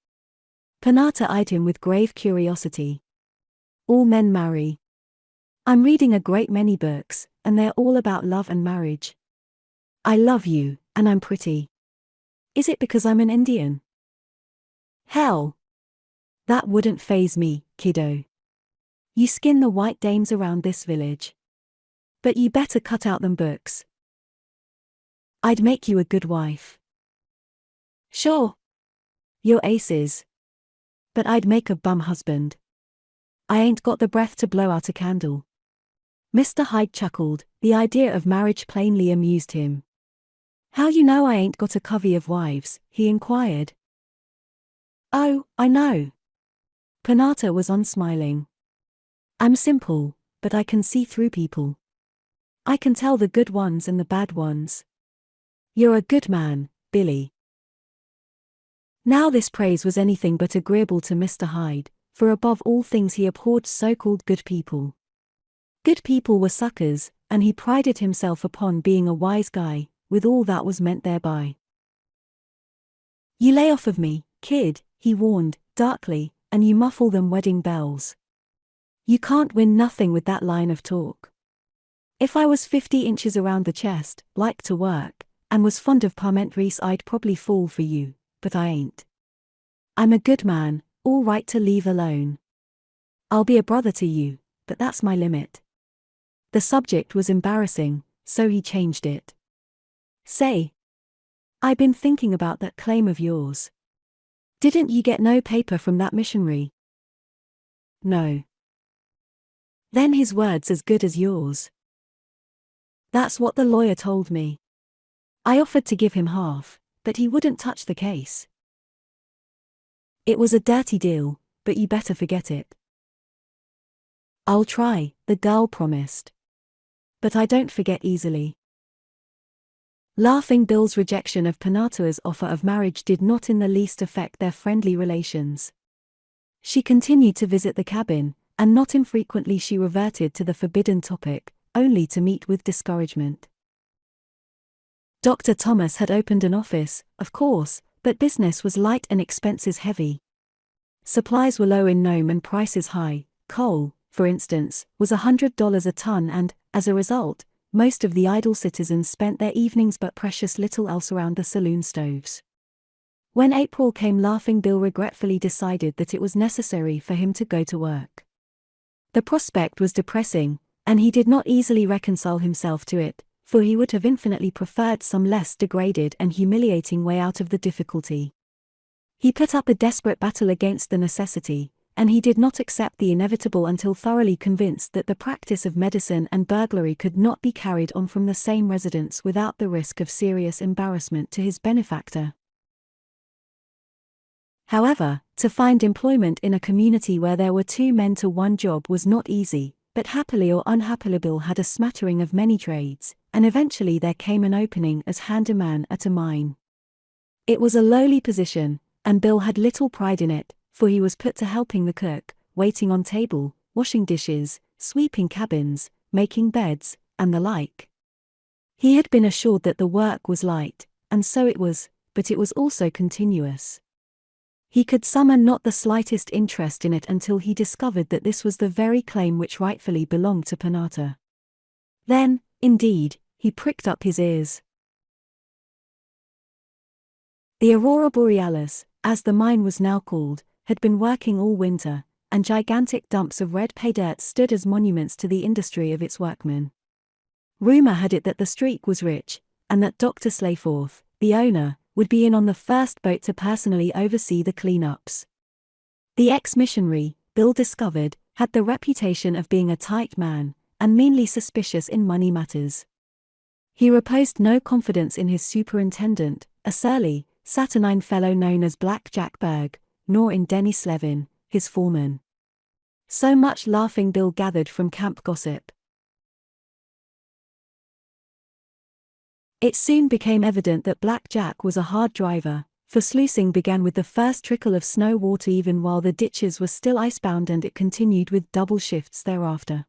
Penata eyed him with grave curiosity. "All men marry. I'm reading a great many books, and they're all about love and marriage. I love you, and I'm pretty. Is it because I'm an Indian?" "Hell! That wouldn't faze me, kiddo. You skin the white dames around this village. But you better cut out them books. I'd make you a good wife." "Sure. You're aces. But I'd make a bum husband. I ain't got the breath to blow out a candle." Mr. Hyde chuckled. The idea of marriage plainly amused him. "How you know I ain't got a covey of wives?" he inquired. "Oh, I know." Penata was unsmiling. "I'm simple, but I can see through people. I can tell the good ones and the bad ones. You're a good man, Billy." Now this praise was anything but agreeable to Mr. Hyde, for above all things he abhorred so-called good people. Good people were suckers, and he prided himself upon being a wise guy, with all that was meant thereby. "You lay off of me, kid," he warned, darkly, "and you muffle them wedding bells. You can't win nothing with that line of talk. If I was 50 inches around the chest, liked to work, and was fond of parmentierice, I'd probably fall for you, but I ain't. I'm a good man, all right to leave alone. I'll be a brother to you, but that's my limit." The subject was embarrassing, so he changed it. "Say, I been thinking about that claim of yours. Didn't you get no paper from that missionary?" "No." "Then his word's as good as yours." "That's what the lawyer told me. I offered to give him half, but he wouldn't touch the case." "It was a dirty deal, but you better forget it." "I'll try," the girl promised. "But I don't forget easily." Laughing Bill's rejection of Penata's offer of marriage did not in the least affect their friendly relations. She continued to visit the cabin, and not infrequently she reverted to the forbidden topic, only to meet with discouragement. Dr. Thomas had opened an office, of course, but business was light and expenses heavy. Supplies were low in Nome and prices high. Coal, for instance, was $100 a ton and, as a result, most of the idle citizens spent their evenings but precious little else around the saloon stoves. When April came, Laughing Bill regretfully decided that it was necessary for him to go to work. The prospect was depressing, and he did not easily reconcile himself to it, for he would have infinitely preferred some less degraded and humiliating way out of the difficulty. He put up a desperate battle against the necessity, and he did not accept the inevitable until thoroughly convinced that the practice of medicine and burglary could not be carried on from the same residence without the risk of serious embarrassment to his benefactor. However, to find employment in a community where there were 2 men to 1 job was not easy, but happily or unhappily Bill had a smattering of many trades, and eventually there came an opening as handyman at a mine. It was a lowly position, and Bill had little pride in it, for he was put to helping the cook, waiting on table, washing dishes, sweeping cabins, making beds, and the like. He had been assured that the work was light, and so it was, but it was also continuous. He could summon not the slightest interest in it until he discovered that this was the very claim which rightfully belonged to Penata. Then, indeed, he pricked up his ears. The Aurora Borealis, as the mine was now called, had been working all winter, and gigantic dumps of red pay dirt stood as monuments to the industry of its workmen. Rumor had it that the streak was rich, and that Dr. Slayforth, the owner, would be in on the first boat to personally oversee the cleanups. The ex-missionary, Bill discovered, had the reputation of being a tight man, and meanly suspicious in money matters. He reposed no confidence in his superintendent, a surly, saturnine fellow known as Black Jack Berg, nor in Denny Slevin, his foreman. So much Laughing Bill gathered from camp gossip. It soon became evident that Black Jack was a hard driver, for sluicing began with the first trickle of snow water even while the ditches were still icebound, and it continued with double shifts thereafter.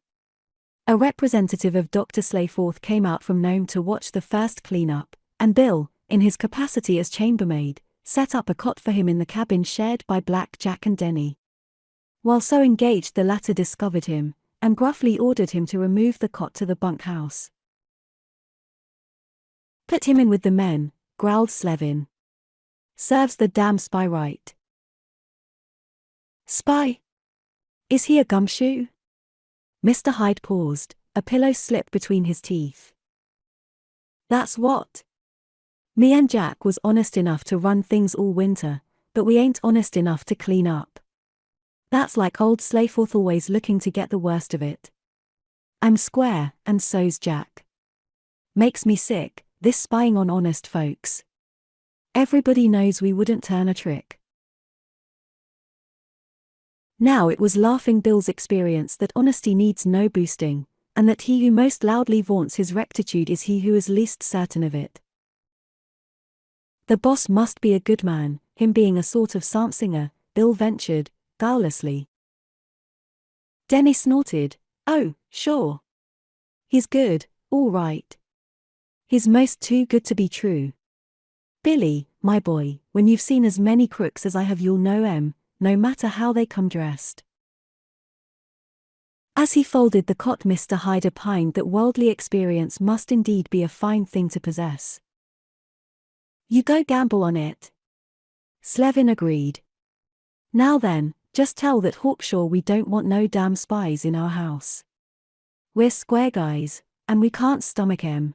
A representative of Dr. Slayforth came out from Nome to watch the first cleanup, and Bill, in his capacity as chambermaid, set up a cot for him in the cabin shared by Black Jack and Denny. While so engaged, the latter discovered him, and gruffly ordered him to remove the cot to the bunkhouse. "Put him in with the men," growled Slevin. "Serves the damn spy right." "Spy? Is he a gumshoe?" Mr. Hyde paused, a pillow slipped between his teeth. "That's what. Me and Jack was honest enough to run things all winter, but we ain't honest enough to clean up. That's like old Slayforth always looking to get the worst of it. I'm square, and so's Jack. Makes me sick, this spying on honest folks. Everybody knows we wouldn't turn a trick." Now it was Laughing Bill's experience that honesty needs no boosting, and that he who most loudly vaunts his rectitude is he who is least certain of it. "The boss must be a good man, him being a sort of psalm singer," Bill ventured, guilelessly. Denny snorted. "Oh, sure. He's good, all right. He's most too good to be true. Billy, my boy, when you've seen as many crooks as I have you'll know 'em, no matter how they come dressed." As he folded the cot, Mr. Hyde opined that worldly experience must indeed be a fine thing to possess. "You go gamble on it." Slevin agreed. "Now then, just tell that Hawkshaw we don't want no damn spies in our house. We're square guys, and we can't stomach 'em."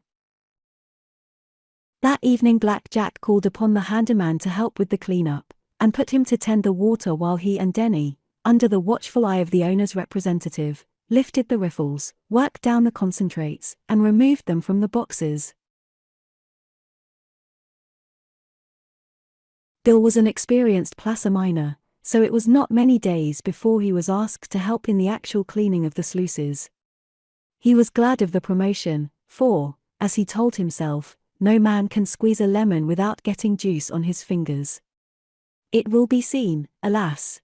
That evening Black Jack called upon the handyman to help with the cleanup, and put him to tend the water while he and Denny, under the watchful eye of the owner's representative, lifted the riffles, worked down the concentrates, and removed them from the boxes. Bill was an experienced placer miner, so it was not many days before he was asked to help in the actual cleaning of the sluices. He was glad of the promotion, for, as he told himself, no man can squeeze a lemon without getting juice on his fingers. It will be seen, alas,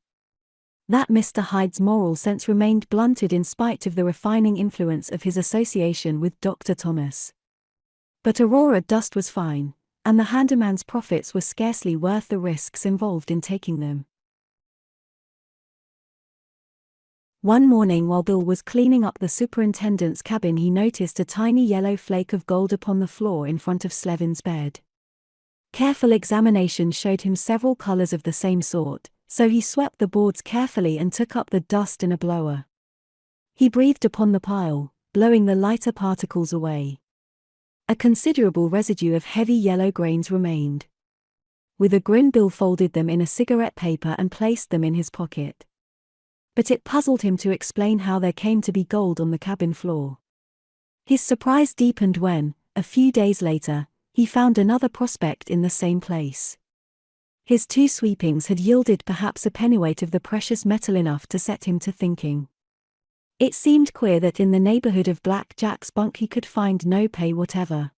that Mr. Hyde's moral sense remained blunted in spite of the refining influence of his association with Dr. Thomas. But Aurora dust was fine, and the handyman's profits were scarcely worth the risks involved in taking them. One morning while Bill was cleaning up the superintendent's cabin, he noticed a tiny yellow flake of gold upon the floor in front of Slevin's bed. Careful examination showed him several colors of the same sort, so he swept the boards carefully and took up the dust in a blower. He breathed upon the pile, blowing the lighter particles away. A considerable residue of heavy yellow grains remained. With a grin, Bill folded them in a cigarette paper and placed them in his pocket. But it puzzled him to explain how there came to be gold on the cabin floor. His surprise deepened when, a few days later, he found another prospect in the same place. His 2 sweepings had yielded perhaps a pennyweight of the precious metal, enough to set him to thinking. It seemed queer that in the neighborhood of Black Jack's bunk he could find no pay whatever.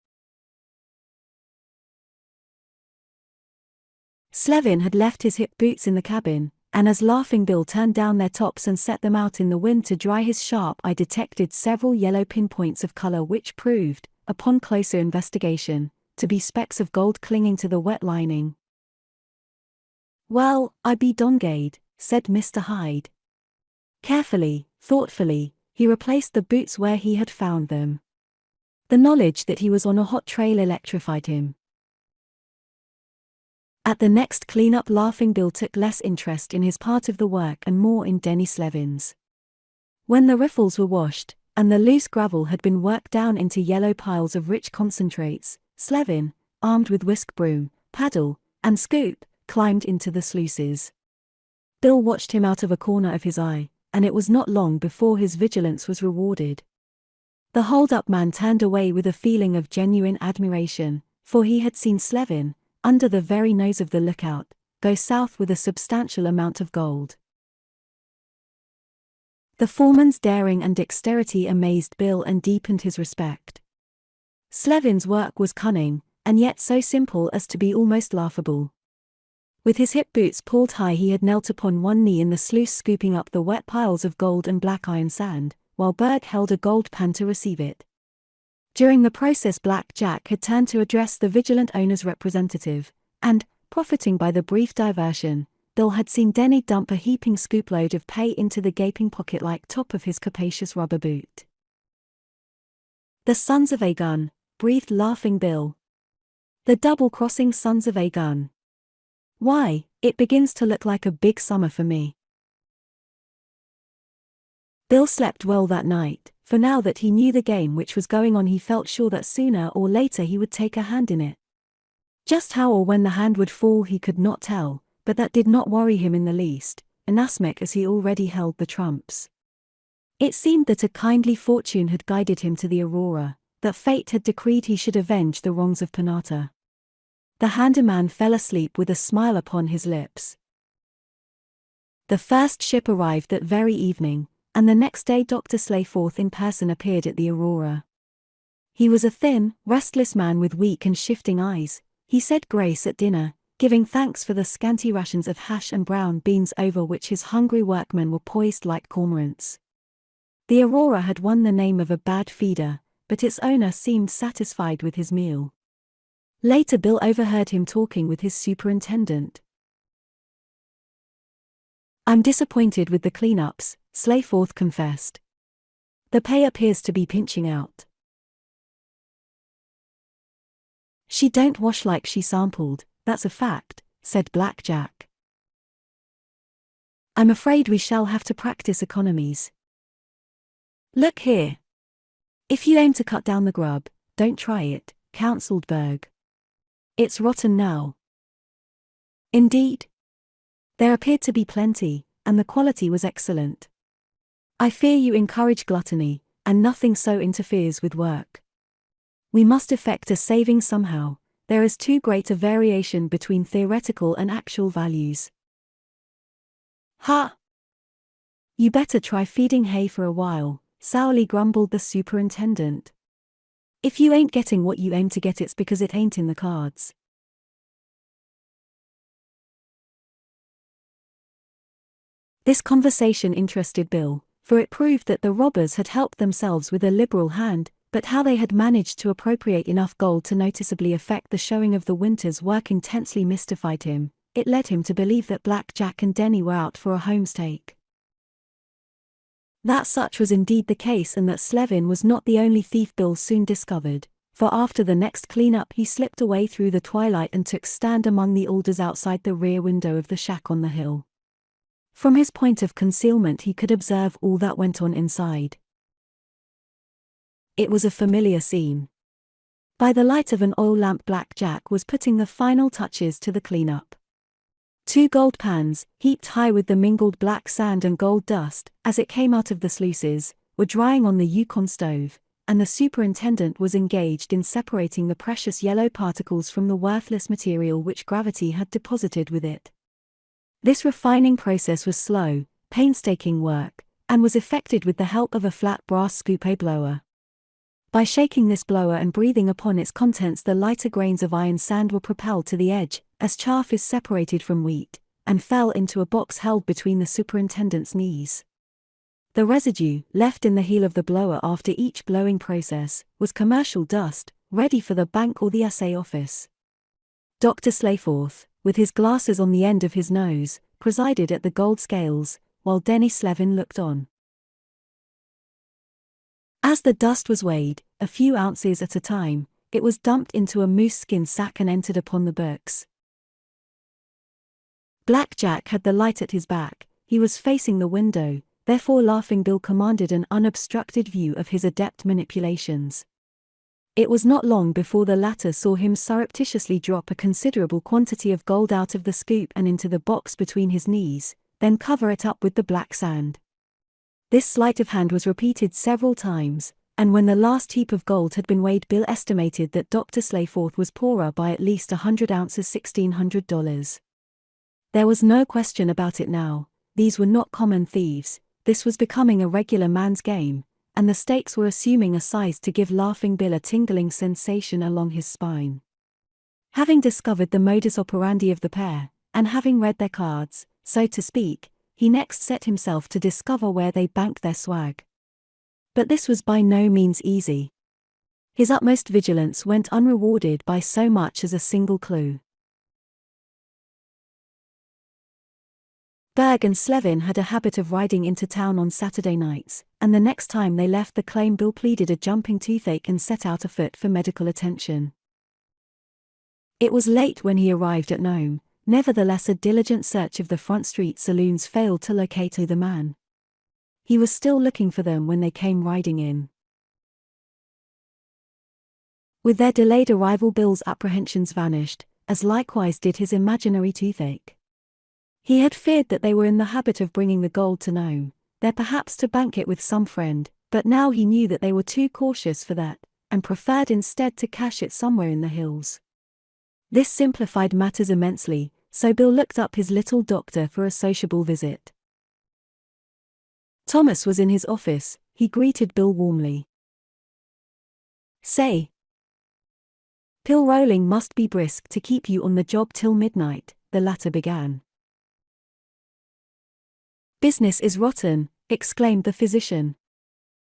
Slevin had left his hip boots in the cabin, and as Laughing Bill turned down their tops and set them out in the wind to dry, his sharp eye detected several yellow pinpoints of color which proved, upon closer investigation, to be specks of gold clinging to the wet lining. "Well, I be dongade," said Mr. Hyde. Carefully, thoughtfully, he replaced the boots where he had found them. The knowledge that he was on a hot trail electrified him. At the next cleanup, Laughing Bill took less interest in his part of the work and more in Denny Slevin's. When the riffles were washed, and the loose gravel had been worked down into yellow piles of rich concentrates, Slevin, armed with whisk broom, paddle, and scoop, climbed into the sluices. Bill watched him out of a corner of his eye, and it was not long before his vigilance was rewarded. The hold-up man turned away with a feeling of genuine admiration, for he had seen Slevin, under the very nose of the lookout, go south with a substantial amount of gold. The foreman's daring and dexterity amazed Bill and deepened his respect. Slevin's work was cunning, and yet so simple as to be almost laughable. With his hip boots pulled high, he had knelt upon one knee in the sluice, scooping up the wet piles of gold and black iron sand, while Berg held a gold pan to receive it. During the process, Black Jack had turned to address the vigilant owner's representative, and, profiting by the brief diversion, Bill had seen Denny dump a heaping scoopload of pay into the gaping pocket-like top of his capacious rubber boot. "The sons of a gun," breathed laughing Bill. "The double-crossing sons of a gun. Why, it begins to look like a big summer for me." Bill slept well that night, for now that he knew the game which was going on, he felt sure that sooner or later he would take a hand in it. Just how or when the hand would fall he could not tell, but that did not worry him in the least, inasmuch as he already held the trumps. It seemed that a kindly fortune had guided him to the Aurora, that fate had decreed he should avenge the wrongs of Penata. The handyman fell asleep with a smile upon his lips. The first ship arrived that very evening, and the next day Dr. Slayforth in person appeared at the Aurora. He was a thin, restless man with weak and shifting eyes. He said grace at dinner, giving thanks for the scanty rations of hash and brown beans over which his hungry workmen were poised like cormorants. The Aurora had won the name of a bad feeder, but its owner seemed satisfied with his meal. Later Bill overheard him talking with his superintendent. "I'm disappointed with the cleanups," Slayforth confessed. "The pay appears to be pinching out." "She don't wash like she sampled, that's a fact," said Black Jack. "I'm afraid we shall have to practice economies." "Look here. If you aim to cut down the grub, don't try it," counseled Berg. "It's rotten now." Indeed. There appeared to be plenty, and the quality was excellent. "I fear you encourage gluttony, and nothing so interferes with work. We must effect a saving somehow. There is too great a variation between theoretical and actual values." "Ha! You better try feeding hay for a while," sourly grumbled the superintendent. "If you ain't getting what you aim to get, it's because it ain't in the cards." This conversation interested Bill, for it proved that the robbers had helped themselves with a liberal hand, but how they had managed to appropriate enough gold to noticeably affect the showing of the winter's work intensely mystified him. It led him to believe that Black Jack and Denny were out for a homestake. That such was indeed the case, and that Slevin was not the only thief, Bill soon discovered, for after the next clean-up he slipped away through the twilight and took stand among the alders outside the rear window of the shack on the hill. From his point of concealment he could observe all that went on inside. It was a familiar scene. By the light of an oil lamp Black Jack was putting the final touches to the cleanup. 2 gold pans, heaped high with the mingled black sand and gold dust, as it came out of the sluices, were drying on the Yukon stove, and the superintendent was engaged in separating the precious yellow particles from the worthless material which gravity had deposited with it. This refining process was slow, painstaking work, and was effected with the help of a flat brass scoop blower. By shaking this blower and breathing upon its contents, the lighter grains of iron sand were propelled to the edge, as chaff is separated from wheat, and fell into a box held between the superintendent's knees. The residue, left in the heel of the blower after each blowing process, was commercial dust, ready for the bank or the assay office. Dr. Slayforth, with his glasses on the end of his nose, presided at the gold scales, while Denny Slevin looked on. As the dust was weighed, a few ounces at a time, it was dumped into a moose skin sack and entered upon the books. Black Jack had the light at his back, he was facing the window, therefore Laughing Bill commanded an unobstructed view of his adept manipulations. It was not long before the latter saw him surreptitiously drop a considerable quantity of gold out of the scoop and into the box between his knees, then cover it up with the black sand. This sleight of hand was repeated several times, And when the last heap of gold had been weighed, Bill estimated that Dr. Slayforth was poorer by at least 100 ounces, $1,600. There was no question about it now. These were not common thieves. This was becoming a regular man's game, and the stakes were assuming a size to give Laughing Bill a tingling sensation along his spine. Having discovered the modus operandi of the pair, and having read their cards, so to speak, he next set himself to discover where they banked their swag. But this was by no means easy. His utmost vigilance went unrewarded by so much as a single clue. Berg and Slevin had a habit of riding into town on Saturday nights, and the next time they left the claim, Bill pleaded a jumping toothache and set out afoot for medical attention. It was late when he arrived at Nome. Nevertheless, a diligent search of the front street saloons failed to locate the man. He was still looking for them when they came riding in. With their delayed arrival, Bill's apprehensions vanished, as likewise did his imaginary toothache. He had feared that they were in the habit of bringing the gold to Nome, there perhaps to bank it with some friend, but now he knew that they were too cautious for that, and preferred instead to cache it somewhere in the hills. This simplified matters immensely, so Bill looked up his little doctor for a sociable visit. Thomas was in his office. He greeted Bill warmly. "Say, pill rolling must be brisk to keep you on the job till midnight," the latter began. "Business is rotten," exclaimed the physician.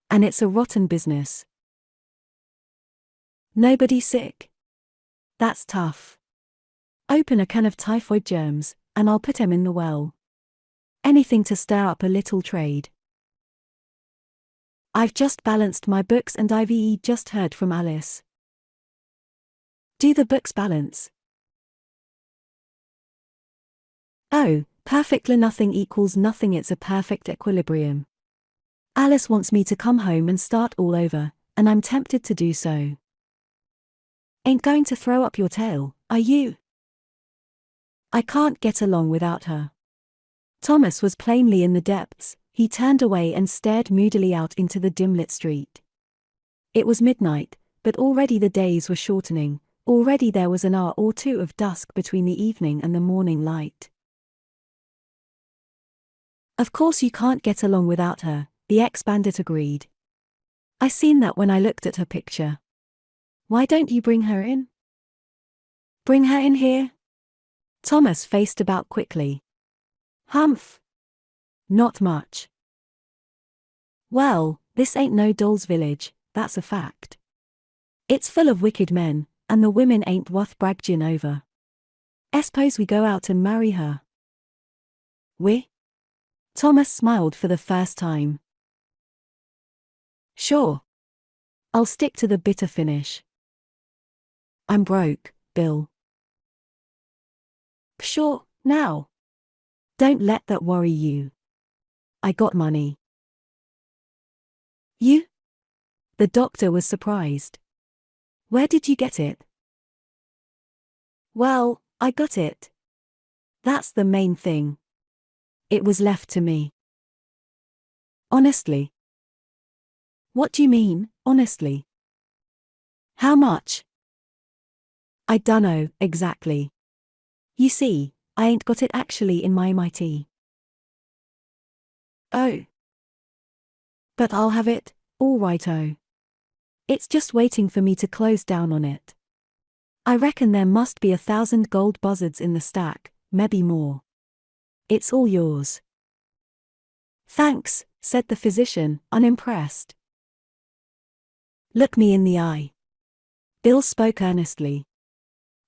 "And it's a rotten business. Nobody sick? That's tough. Open a can of typhoid germs, and I'll put 'em in the well. Anything to stir up a little trade. I've just balanced my books and I've just heard from Alice." "Do the books balance?" "Oh, perfectly. Nothing equals nothing. It's a perfect equilibrium. Alice wants me to come home and start all over, and I'm tempted to do so." "Ain't going to throw up your tail, are you?" "I can't get along without her." Thomas was plainly in the depths. He turned away and stared moodily out into the dim-lit street. It was midnight, but already the days were shortening. Already there was an hour or two of dusk between the evening and the morning light. "Of course you can't get along without her," the ex-bandit agreed. "I seen that when I looked at her picture. Why don't you bring her in?" "Bring her in here?" Thomas faced about quickly. "Humph. Not much. Well, this ain't no doll's village, that's a fact. It's full of wicked men, and the women ain't worth bragging over. S'pose we go out and marry her?" "We?" Thomas smiled for the first time. "Sure. I'll stick to the bitter finish. I'm broke, Bill." "Sure, now. Don't let that worry you. I got money." "You?" The doctor was surprised. "Where did you get it?" "Well, I got it. That's the main thing. It was left to me." "Honestly?" "What do you mean, honestly?" "How much?" "I dunno, exactly. You see, I ain't got it actually in my MIT. "Oh. But I'll have it, all righto. It's just waiting for me to close down on it. I reckon there must be 1,000 gold buzzards in the stack, maybe more. It's all yours." "Thanks," said the physician, unimpressed. "Look me in the eye." Bill spoke earnestly.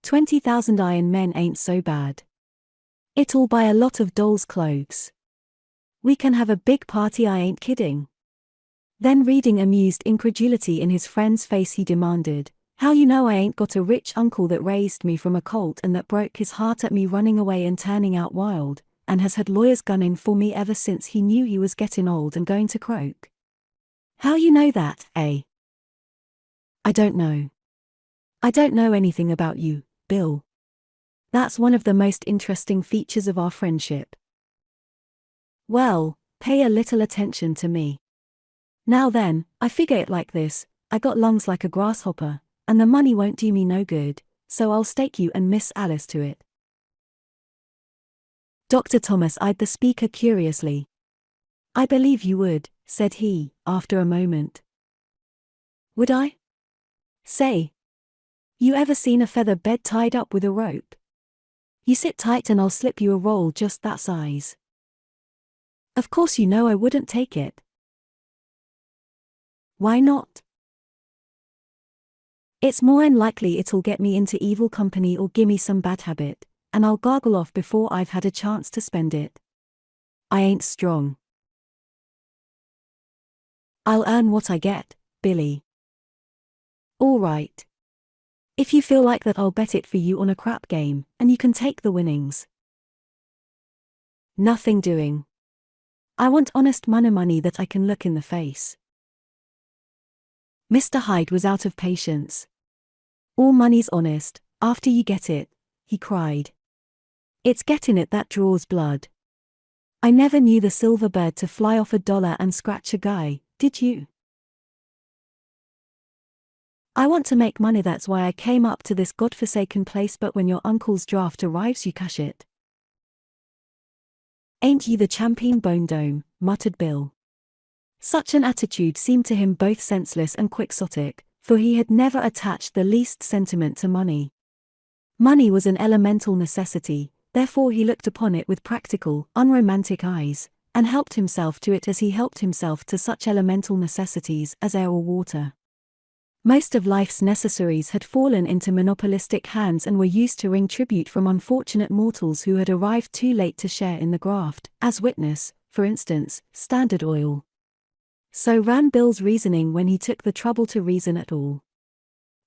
20,000 iron men ain't so bad. It'll buy a lot of dolls' clothes. We can have a big party, I ain't kidding." Then, reading amused incredulity in his friend's face, he demanded, "How you know I ain't got a rich uncle that raised me from a colt and that broke his heart at me running away and turning out wild, and has had lawyers gunning for me ever since he knew he was getting old and going to croak? How you know that, eh?" "I don't know. I don't know anything about you, Bill. That's one of the most interesting features of our friendship." "Well, pay a little attention to me. Now then, I figure it like this, I got lungs like a grasshopper, and the money won't do me no good, so I'll stake you and Miss Alice to it. Dr. Thomas eyed the speaker curiously. I believe you would, said he, after a moment. Would I? Say. You ever seen a feather bed tied up with a rope? You sit tight and I'll slip you a roll just that size. Of course you know I wouldn't take it. Why not? It's more than likely it'll get me into evil company or gimme some bad habit, and I'll gargle off before I've had a chance to spend it. I ain't strong. I'll earn what I get, Billy. All right. If you feel like that, I'll bet it for you on a crap game, and you can take the winnings. Nothing doing. I want honest money that I can look in the face. Mr. Hyde was out of patience. All money's honest, after you get it, he cried. It's getting it that draws blood. I never knew the silver bird to fly off $1 and scratch a guy, did you? I want to make money, that's why I came up to this godforsaken place, but when your uncle's draft arrives you cash it. Ain't you the champion Bone Dome, muttered Bill. Such an attitude seemed to him both senseless and quixotic, for he had never attached the least sentiment to money. Money was an elemental necessity, therefore he looked upon it with practical, unromantic eyes, and helped himself to it as he helped himself to such elemental necessities as air or water. Most of life's necessaries had fallen into monopolistic hands and were used to wring tribute from unfortunate mortals who had arrived too late to share in the graft, as witness, for instance, Standard Oil. So ran Bill's reasoning when he took the trouble to reason at all.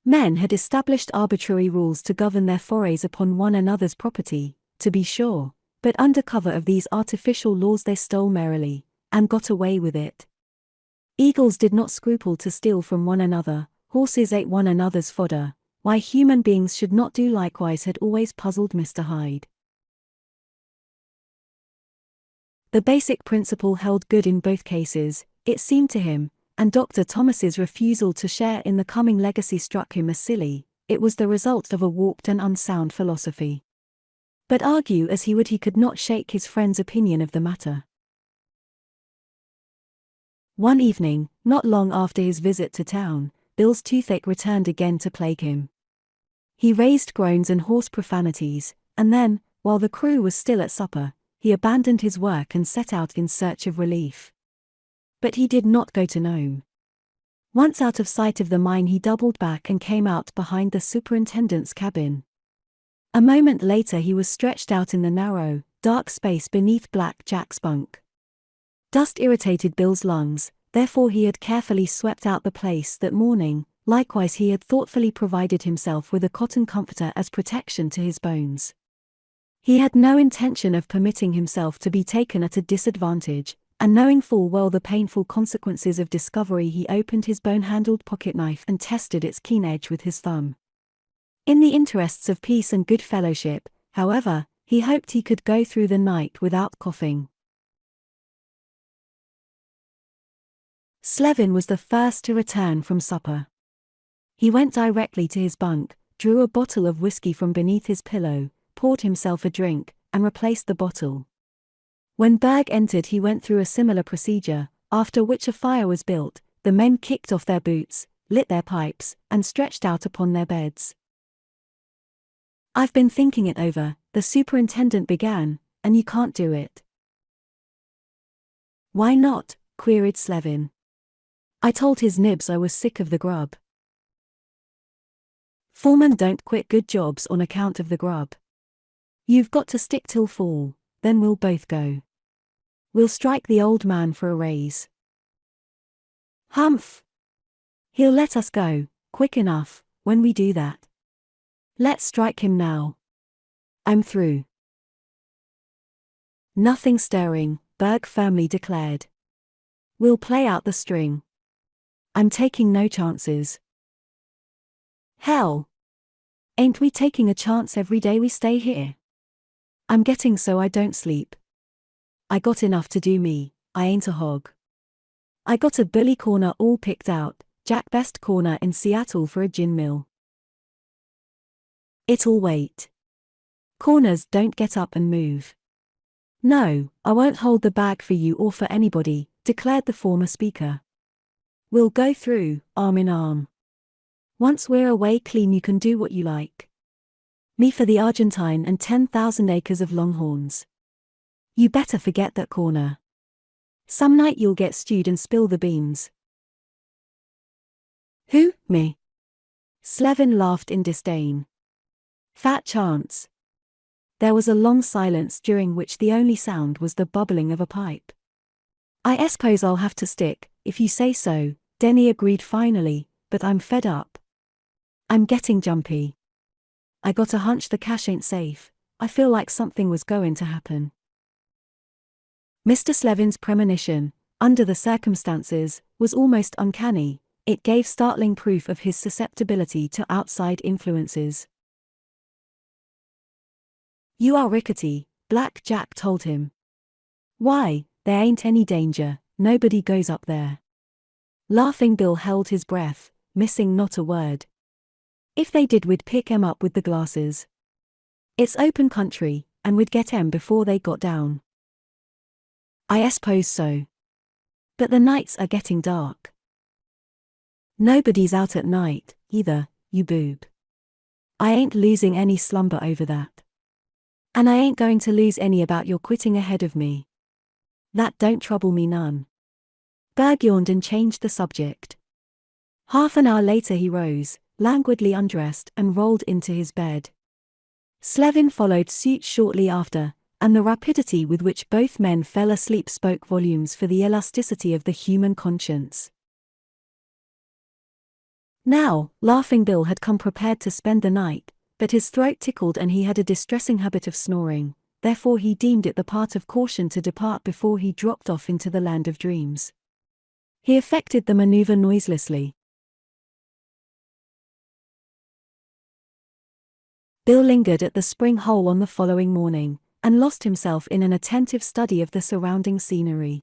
Men had established arbitrary rules to govern their forays upon one another's property, to be sure, but under cover of these artificial laws they stole merrily, and got away with it. Eagles did not scruple to steal from one another, horses ate one another's fodder, why human beings should not do likewise had always puzzled Mr. Hyde. The basic principle held good in both cases, it seemed to him, and Dr. Thomas's refusal to share in the coming legacy struck him as silly. It was the result of a warped and unsound philosophy. But argue as he would, he could not shake his friend's opinion of the matter. One evening, not long after his visit to town, Bill's toothache returned again to plague him. He raised groans and hoarse profanities, and then, while the crew was still at supper, he abandoned his work and set out in search of relief. But he did not go to Nome. Once out of sight of the mine, he doubled back and came out behind the superintendent's cabin. A moment later he was stretched out in the narrow, dark space beneath Black Jack's bunk. Dust irritated Bill's lungs, therefore he had carefully swept out the place that morning. Likewise he had thoughtfully provided himself with a cotton comforter as protection to his bones. He had no intention of permitting himself to be taken at a disadvantage, and knowing full well the painful consequences of discovery, he opened his bone-handled pocketknife and tested its keen edge with his thumb. In the interests of peace and good fellowship, however, he hoped he could go through the night without coughing. Slevin was the first to return from supper. He went directly to his bunk, drew a bottle of whiskey from beneath his pillow, poured himself a drink, and replaced the bottle. When Berg entered he went through a similar procedure, after which a fire was built, the men kicked off their boots, lit their pipes, and stretched out upon their beds. "I've been thinking it over," the superintendent began, "and you can't do it." "Why not?" queried Slevin. "I told his nibs I was sick of the grub." "Foremen don't quit good jobs on account of the grub. You've got to stick till fall, then we'll both go. We'll strike the old man for a raise." "Humph! He'll let us go, quick enough, when we do that. Let's strike him now. I'm through." "Nothing stirring," Berg firmly declared. "We'll play out the string. I'm taking no chances." "Hell! Ain't we taking a chance every day we stay here? I'm getting so I don't sleep. I got enough to do me, I ain't a hog." I got a bully corner all picked out, Jack best corner in Seattle for a gin mill. It'll wait. Corners don't get up and move. No, I won't hold the bag for you or for anybody, declared the former speaker. We'll go through, arm in arm. Once we're away clean you can do what you like. Me for the Argentine and 10,000 acres of longhorns. You better forget that corner. Some night you'll get stewed and spill the beans. Who, me? Slevin laughed in disdain. Fat chance. There was a long silence during which the only sound was the bubbling of a pipe. I suppose I'll have to stick, if you say so, Denny agreed finally, but I'm fed up. I'm getting jumpy. I got a hunch the cash ain't safe. I feel like something was going to happen. Mr. Slevin's premonition, under the circumstances, was almost uncanny. It gave startling proof of his susceptibility to outside influences. You are rickety, Black Jack told him. Why, there ain't any danger, nobody goes up there. Laughing Bill held his breath, missing not a word. If they did we'd pick 'em up with the glasses. It's open country, and we'd get 'em before they got down. I suppose so. But the nights are getting dark. Nobody's out at night, either, you boob. I ain't losing any slumber over that. And I ain't going to lose any about your quitting ahead of me. That don't trouble me none. Berg yawned and changed the subject. Half an hour later he rose, languidly undressed and rolled into his bed. Slevin followed suit shortly after, and the rapidity with which both men fell asleep spoke volumes for the elasticity of the human conscience. Now, Laughing Bill had come prepared to spend the night, but his throat tickled and he had a distressing habit of snoring, therefore he deemed it the part of caution to depart before he dropped off into the land of dreams. He effected the maneuver noiselessly. Bill lingered at the spring hole on the following morning, and lost himself in an attentive study of the surrounding scenery.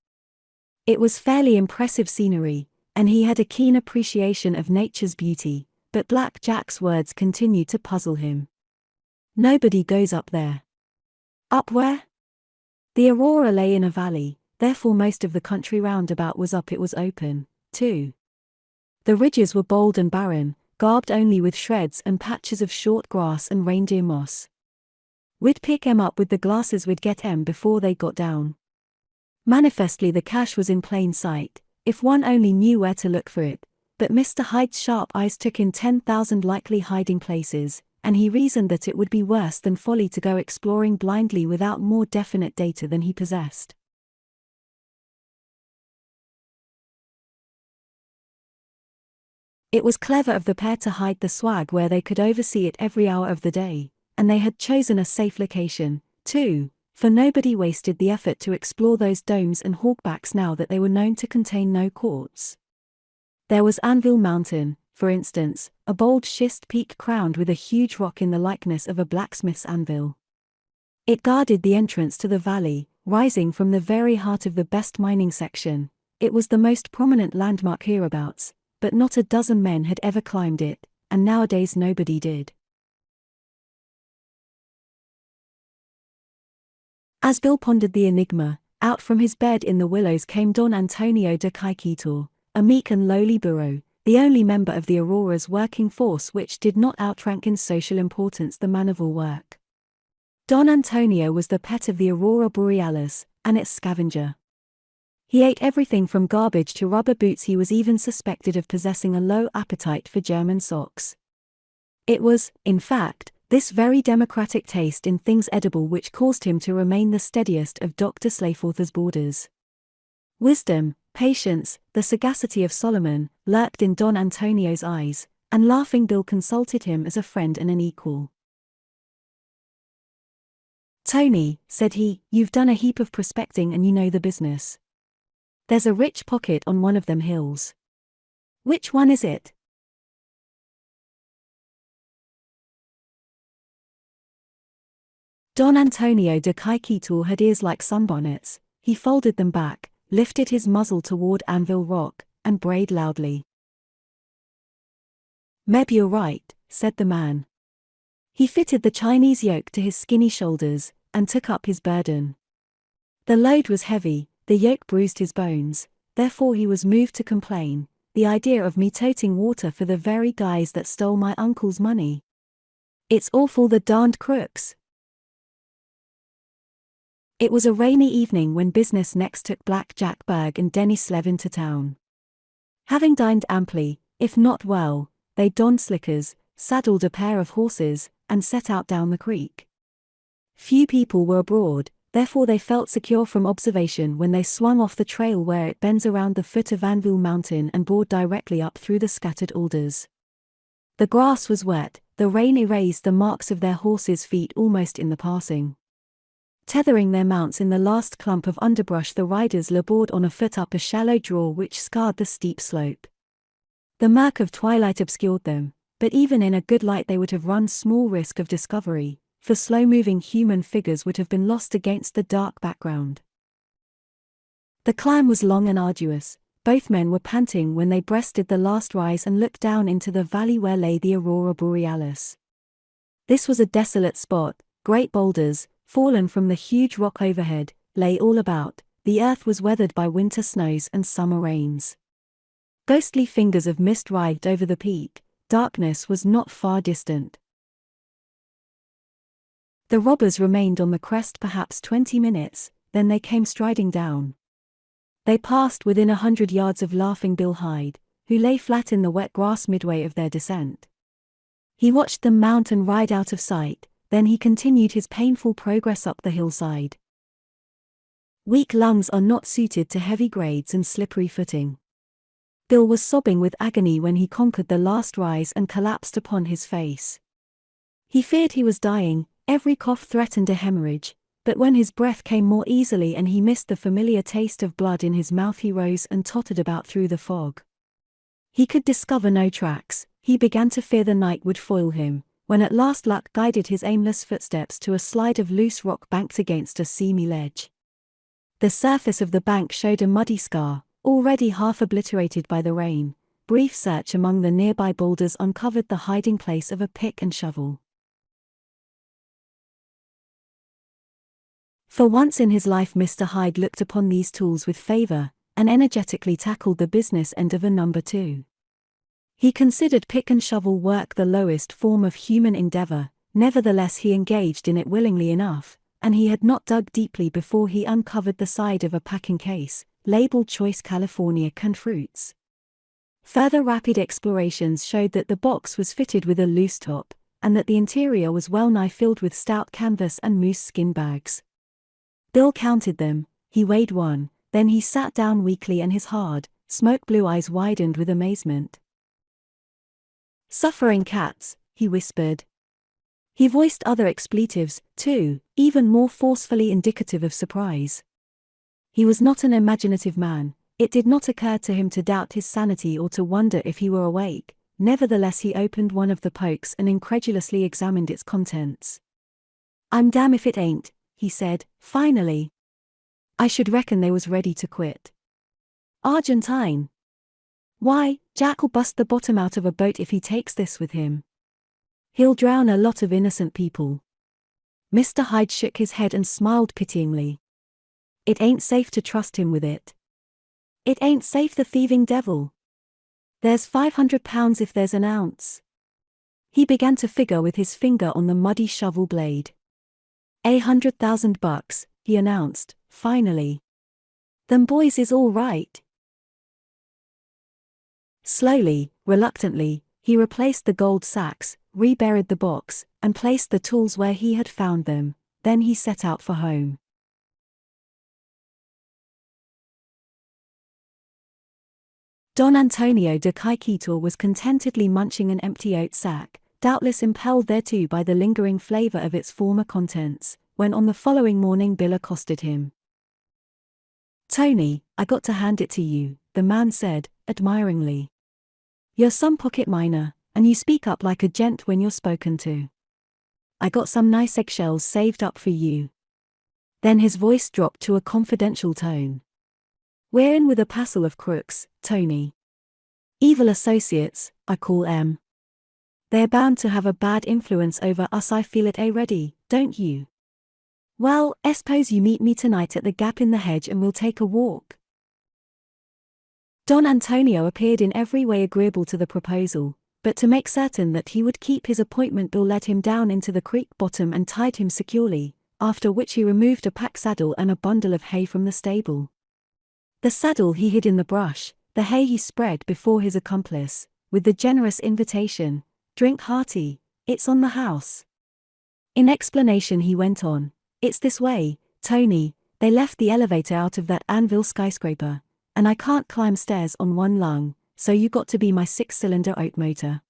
It was fairly impressive scenery, and he had a keen appreciation of nature's beauty, but Black Jack's words continued to puzzle him. Nobody goes up there. Up where? The Aurora lay in a valley, therefore most of the country round about was up. It was open, too. The ridges were bold and barren, garbed only with shreds and patches of short grass and reindeer moss. We'd pick 'em up with the glasses, we'd get 'em before they got down. Manifestly the cash was in plain sight, if one only knew where to look for it, but Mr. Hyde's sharp eyes took in 10,000 likely hiding places, and he reasoned that it would be worse than folly to go exploring blindly without more definite data than he possessed. It was clever of the pair to hide the swag where they could oversee it every hour of the day, and they had chosen a safe location, too, for nobody wasted the effort to explore those domes and hawkbacks now that they were known to contain no quartz. There was Anvil Mountain, for instance, a bold schist peak crowned with a huge rock in the likeness of a blacksmith's anvil. It guarded the entrance to the valley, rising from the very heart of the best mining section. It was the most prominent landmark hereabouts, but not a dozen men had ever climbed it, and nowadays nobody did. As Bill pondered the enigma, out from his bed in the willows came Don Antonio de Caiquetor, a meek and lowly burro, the only member of the Aurora's working force which did not outrank in social importance the man of all work. Don Antonio was the pet of the Aurora Borealis, and its scavenger. He ate everything from garbage to rubber boots. He was even suspected of possessing a low appetite for German socks. It was, in fact, this very democratic taste in things edible which caused him to remain the steadiest of Dr. Slayforth's boarders. Wisdom, patience, the sagacity of Solomon, lurked in Don Antonio's eyes, and Laughing Bill consulted him as a friend and an equal. "Tony," said he, "you've done a heap of prospecting and you know the business. There's a rich pocket on one of them hills. Which one is it?" Don Antonio de Caiquetor had ears like sunbonnets. He folded them back, lifted his muzzle toward Anvil Rock, and brayed loudly. "Meb you're right," said the man. He fitted the Chinese yoke to his skinny shoulders, and took up his burden. The load was heavy, the yoke bruised his bones, therefore he was moved to complain, "The idea of me toting water for the very guys that stole my uncle's money. It's awful, the darned crooks." It was a rainy evening when business next took Black Jack Berg and Denny Slevin to town. Having dined amply, if not well, they donned slickers, saddled a pair of horses, and set out down the creek. Few people were abroad, therefore they felt secure from observation when they swung off the trail where it bends around the foot of Anvil Mountain and bored directly up through the scattered alders. The grass was wet, the rain erased the marks of their horses' feet almost in the passing. Tethering their mounts in the last clump of underbrush, the riders labored on afoot up a shallow draw which scarred the steep slope. The murk of twilight obscured them, but even in a good light they would have run small risk of discovery, for slow-moving human figures would have been lost against the dark background. The climb was long and arduous. Both men were panting when they breasted the last rise and looked down into the valley where lay the aurora borealis. This was a desolate spot. Great boulders, fallen from the huge rock overhead, lay all about. The earth was weathered by winter snows and summer rains. Ghostly fingers of mist writhed over the peak. Darkness was not far distant. The robbers remained on the crest perhaps 20 minutes, then they came striding down. They passed within 100 yards of Laughing Bill Hyde, who lay flat in the wet grass midway of their descent. He watched them mount and ride out of sight, then he continued his painful progress up the hillside. Weak lungs are not suited to heavy grades and slippery footing. Bill was sobbing with agony when he conquered the last rise and collapsed upon his face. He feared he was dying, every cough threatened a hemorrhage, but when his breath came more easily and he missed the familiar taste of blood in his mouth, he rose and tottered about through the fog. He could discover no tracks. He began to fear the night would foil him, when at last luck guided his aimless footsteps to a slide of loose rock banked against a seamy ledge. The surface of the bank showed a muddy scar, already half obliterated by the rain. Brief search among the nearby boulders uncovered the hiding place of a pick and shovel. For once in his life Mr. Hyde looked upon these tools with favor, and energetically tackled the business end of a number 2. He considered pick and shovel work the lowest form of human endeavor, nevertheless he engaged in it willingly enough, and he had not dug deeply before he uncovered the side of a packing case, labeled Choice California canned fruits. Further rapid explorations showed that the box was fitted with a loose top, and that the interior was well nigh filled with stout canvas and moose skin bags. Bill counted them. He weighed one, then he sat down weakly and his hard, smoke-blue eyes widened with amazement. "Suffering cats," he whispered. He voiced other expletives, too, even more forcefully indicative of surprise. He was not an imaginative man. It did not occur to him to doubt his sanity or to wonder if he were awake. Nevertheless he opened one of the pokes and incredulously examined its contents. "I'm damn if it ain't," he said, finally. "I should reckon they was ready to quit. Argentine. Why, Jack'll bust the bottom out of a boat if he takes this with him. He'll drown a lot of innocent people." Mr. Hyde shook his head and smiled pityingly. "It ain't safe to trust him with it. It ain't safe, the thieving devil. There's £500 if there's an ounce." He began to figure with his finger on the muddy shovel blade. $100,000, he announced, finally. "Them boys is all right." Slowly, reluctantly, he replaced the gold sacks, reburied the box, and placed the tools where he had found them. Then he set out for home. Don Antonio de Caiquito was contentedly munching an empty oat sack, doubtless impelled thereto by the lingering flavor of its former contents, when on the following morning Bill accosted him. "Tony, I got to hand it to you," the man said, admiringly. "You're some pocket miner, and you speak up like a gent when you're spoken to. I got some nice eggshells saved up for you." Then his voice dropped to a confidential tone. We're in with a passel of crooks, Tony. Evil associates, I call 'em. They're bound to have a bad influence over us, I feel it already, don't you? Well, I suppose you meet me tonight at the gap in the hedge and we'll take a walk. Don Antonio appeared in every way agreeable to the proposal, but to make certain that he would keep his appointment, Bill led him down into the creek bottom and tied him securely, after which he removed a pack saddle and a bundle of hay from the stable. The saddle he hid in the brush, the hay he spread before his accomplice, with the generous invitation, "Drink hearty, it's on the house." In explanation he went on, "It's this way, Tony, they left the elevator out of that anvil skyscraper, and I can't climb stairs on one lung, so you got to be my 6-cylinder oat motor.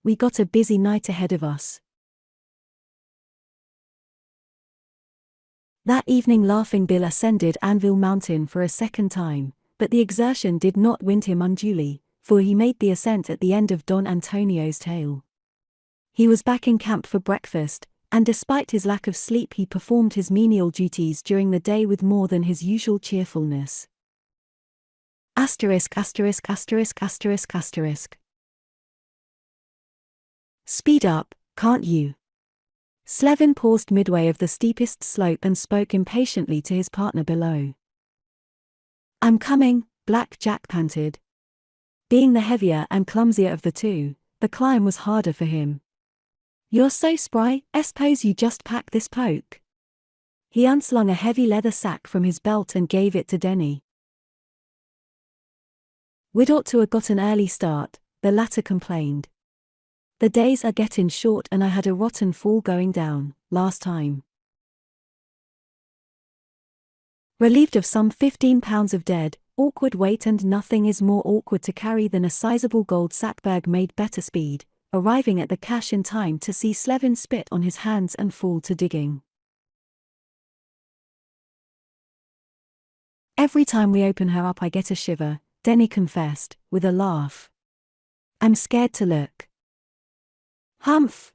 We got a busy night ahead of us." That evening Laughing Bill ascended Anvil Mountain for a second time, but the exertion did not wind him unduly, for he made the ascent at the end of Don Antonio's tale. He was back in camp for breakfast, and despite his lack of sleep he performed his menial duties during the day with more than his usual cheerfulness. Asterisk asterisk asterisk asterisk asterisk. Speed up, can't you? Slevin paused midway of the steepest slope and spoke impatiently to his partner below. "I'm coming," Black Jack panted. Being the heavier and clumsier of the two, the climb was harder for him. "You're so spry, I suppose you just pack this poke." He unslung a heavy leather sack from his belt and gave it to Denny. "We'd ought to 'a' got an early start," the latter complained. "The days are gettin' short and I had a rotten fall going down, last time." Relieved of some 15 pounds of dead, awkward weight, and nothing is more awkward to carry than a sizable gold sack, Berg made better speed, arriving at the cache in time to see Slevin spit on his hands and fall to digging. "Every time we open her up I get a shiver," Denny confessed, with a laugh. "I'm scared to look." "Humph!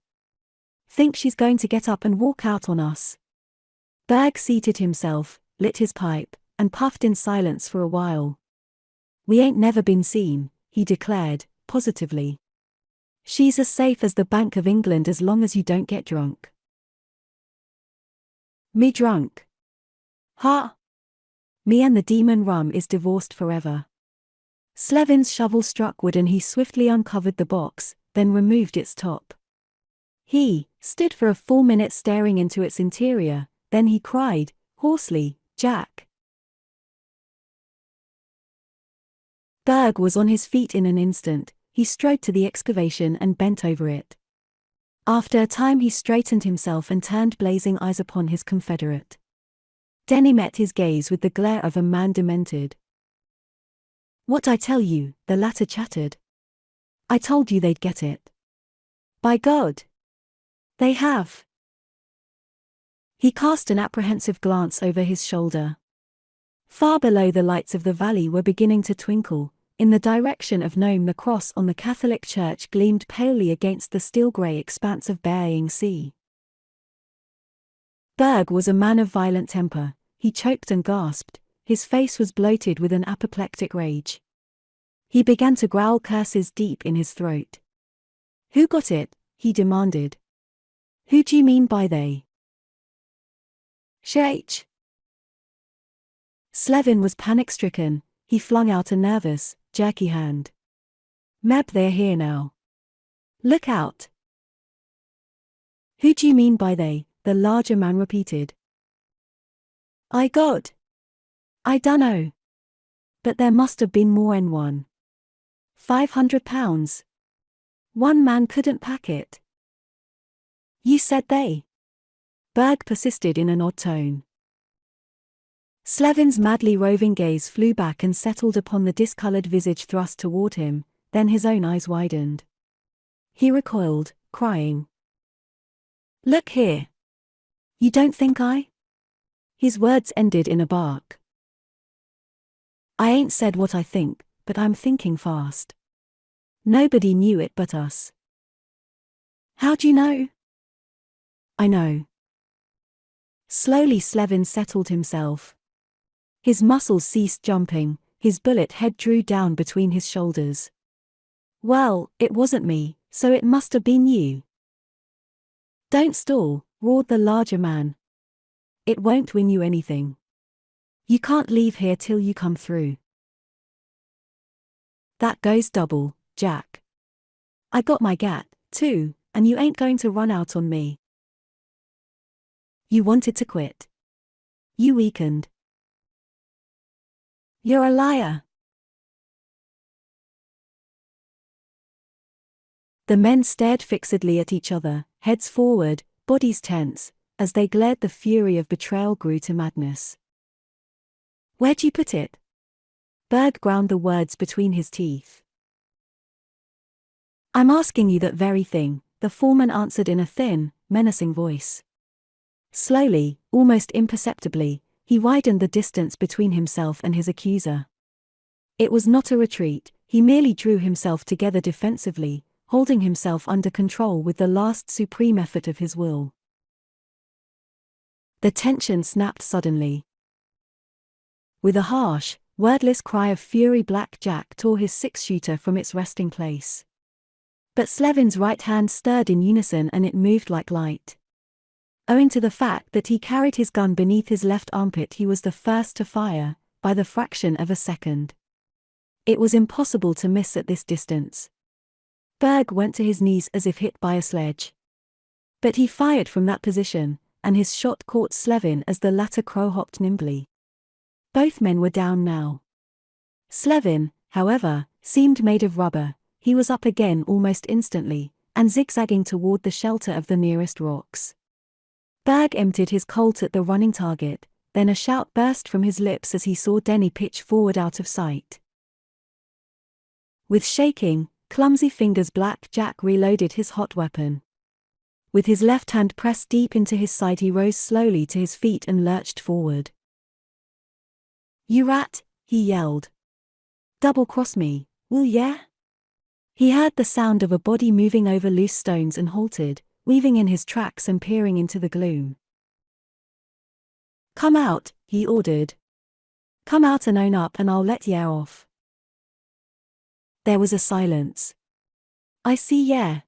Think she's going to get up and walk out on us?" Berg seated himself, lit his pipe, and puffed in silence for a while. "We ain't never been seen," he declared, positively. "She's as safe as the Bank of England as long as you don't get drunk." "Me drunk? Ha! Me and the demon rum is divorced forever." Slevin's shovel struck wood and he swiftly uncovered the box, then removed its top. He stood for a full minute staring into its interior, then he cried, hoarsely, "Jack!" Berg was on his feet in an instant. He strode to the excavation and bent over it. After a time he straightened himself and turned blazing eyes upon his confederate. Denny met his gaze with the glare of a man demented. "What I tell you," the latter chattered. "I told you they'd get it. By God! They have." He cast an apprehensive glance over his shoulder. Far below the lights of the valley were beginning to twinkle. In the direction of Nome the cross on the Catholic church gleamed palely against the steel-grey expanse of baying sea. Berg was a man of violent temper. He choked and gasped. His face was bloated with an apoplectic rage. He began to growl curses deep in his throat. "Who got it?" he demanded. "Who do you mean by they?" "Shh." Slevin was panic-stricken. He flung out a nervous, jerky hand. "Meb, they're here now. Look out." "Who do you mean by they?" the larger man repeated. "I dunno. But there must have been more than one. 500 pounds. One man couldn't pack it." "You said they." Berg persisted in an odd tone. Slevin's madly roving gaze flew back and settled upon the discolored visage thrust toward him, then his own eyes widened. He recoiled, crying, "Look here. You don't think I?" His words ended in a bark. "I ain't said what I think, but I'm thinking fast. Nobody knew it but us." "How do you know?" "I know." Slowly Slevin settled himself. His muscles ceased jumping, his bullet head drew down between his shoulders. "Well, it wasn't me, so it must have been you." "Don't stall," roared the larger man. "It won't win you anything. You can't leave here till you come through." "That goes double, Jack. I got my gat, too, and you ain't going to run out on me." "You wanted to quit. You weakened. You're a liar." The men stared fixedly at each other, heads forward, bodies tense, as they glared. The fury of betrayal grew to madness. "Where'd you put it?" Berg ground the words between his teeth. "I'm asking you that very thing," the foreman answered in a thin, menacing voice. Slowly, almost imperceptibly, he widened the distance between himself and his accuser. It was not a retreat, he merely drew himself together defensively, holding himself under control with the last supreme effort of his will. The tension snapped suddenly. With a harsh, wordless cry of fury, Black Jack tore his six-shooter from its resting place. But Slevin's right hand stirred in unison, and it moved like light. Owing to the fact that he carried his gun beneath his left armpit, he was the first to fire, by the fraction of a second. It was impossible to miss at this distance. Berg went to his knees as if hit by a sledge. But he fired from that position, and his shot caught Slevin as the latter crow-hopped nimbly. Both men were down now. Slevin, however, seemed made of rubber. He was up again almost instantly, and zigzagging toward the shelter of the nearest rocks. Berg emptied his Colt at the running target, then a shout burst from his lips as he saw Denny pitch forward out of sight. With shaking, clumsy fingers, Black Jack reloaded his hot weapon. With his left hand pressed deep into his side, he rose slowly to his feet and lurched forward. "You rat," he yelled. "Double-cross me, will ya?" He heard the sound of a body moving over loose stones and halted, weaving in his tracks and peering into the gloom. "Come out," he ordered. "Come out and own up, and I'll let ya off." There was a silence. "I see ya."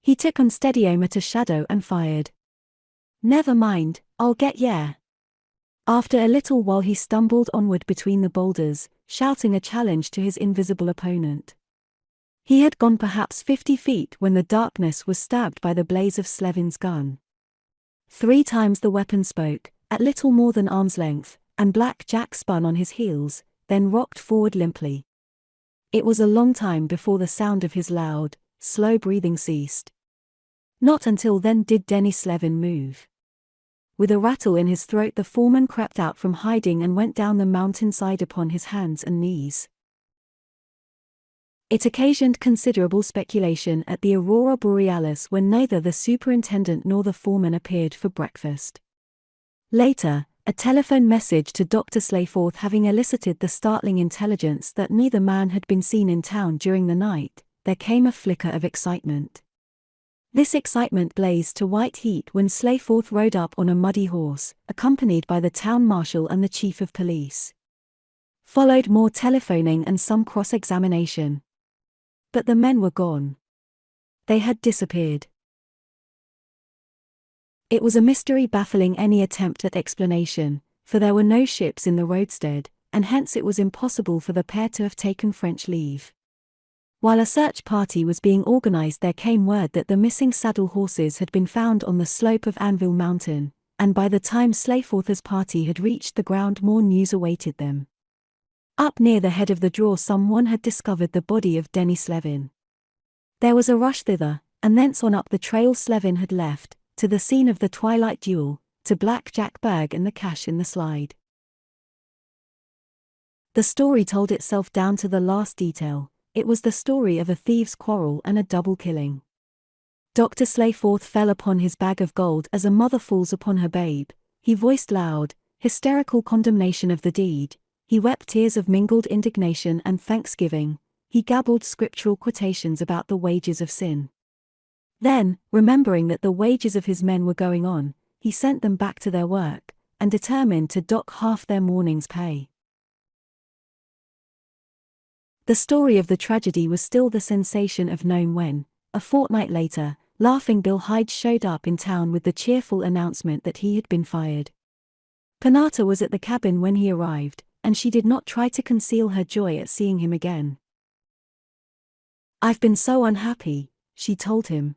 He took unsteady aim at a shadow and fired. "Never mind, I'll get ya." After a little while he stumbled onward between the boulders, shouting a challenge to his invisible opponent. He had gone perhaps 50 feet when the darkness was stabbed by the blaze of Slevin's gun. 3 times the weapon spoke, at little more than arm's length, and Black Jack spun on his heels, then rocked forward limply. It was a long time before the sound of his loud, slow breathing ceased. Not until then did Denny Slevin move. With a rattle in his throat, the foreman crept out from hiding and went down the mountainside upon his hands and knees. It occasioned considerable speculation at the Aurora Borealis when neither the superintendent nor the foreman appeared for breakfast. Later, a telephone message to Dr. Slayforth having elicited the startling intelligence that neither man had been seen in town during the night, there came a flicker of excitement. This excitement blazed to white heat when Slayforth rode up on a muddy horse, accompanied by the town marshal and the chief of police. Followed more telephoning and some cross-examination. But the men were gone. They had disappeared. It was a mystery baffling any attempt at explanation, for there were no ships in the roadstead, and hence it was impossible for the pair to have taken French leave. While a search party was being organized, there came word that the missing saddle horses had been found on the slope of Anvil Mountain, and by the time Slayforth's party had reached the ground, more news awaited them. Up near the head of the draw, someone had discovered the body of Denny Slevin. There was a rush thither, and thence on up the trail Slevin had left, to the scene of the twilight duel, to Black Jack Berg and the cache in the slide. The story told itself down to the last detail. It was the story of a thieves' quarrel and a double killing. Dr. Slayforth fell upon his bag of gold as a mother falls upon her babe. He voiced loud, hysterical condemnation of the deed. He wept tears of mingled indignation and thanksgiving. He gabbled scriptural quotations about the wages of sin. Then, remembering that the wages of his men were going on, he sent them back to their work, and determined to dock half their morning's pay. The story of the tragedy was still the sensation of known when, a fortnight later, laughing Bill Hyde showed up in town with the cheerful announcement that he had been fired. Penata was at the cabin when he arrived, and she did not try to conceal her joy at seeing him again. "I've been so unhappy," she told him.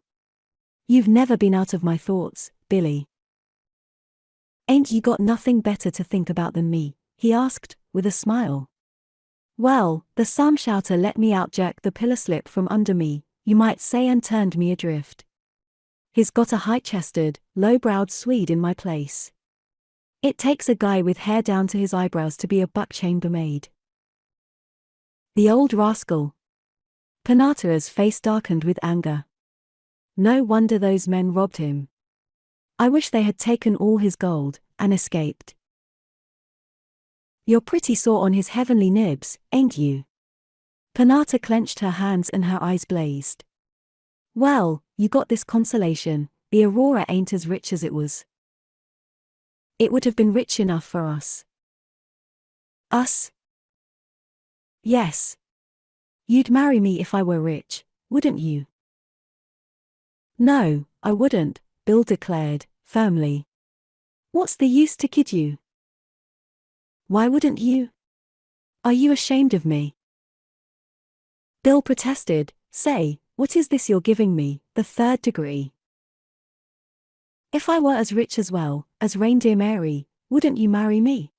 "You've never been out of my thoughts, Billy." "Ain't you got nothing better to think about than me?" he asked, with a smile. "Well, the psalm shouter let me out, jerked the pillow slip from under me, you might say, and turned me adrift. He's got a high-chested, low-browed Swede in my place. It takes a guy with hair down to his eyebrows to be a buck chambermaid." The old rascal. Penata's face darkened with anger. No wonder those men robbed him. I wish they had taken all his gold, and escaped. "You're pretty sore on his heavenly nibs, ain't you?" Penata clenched her hands and her eyes blazed. "Well, you got this consolation, the Aurora ain't as rich as it was." "It would have been rich enough for us." "Us?" "Yes. You'd marry me if I were rich, wouldn't you?" "No, I wouldn't," Bill declared, firmly. "What's the use to kid you?" "Why wouldn't you? Are you ashamed of me?" Bill protested. "Say, what is this you're giving me, the third degree? If I were as rich as well, as Reindeer Mary, wouldn't you marry me?"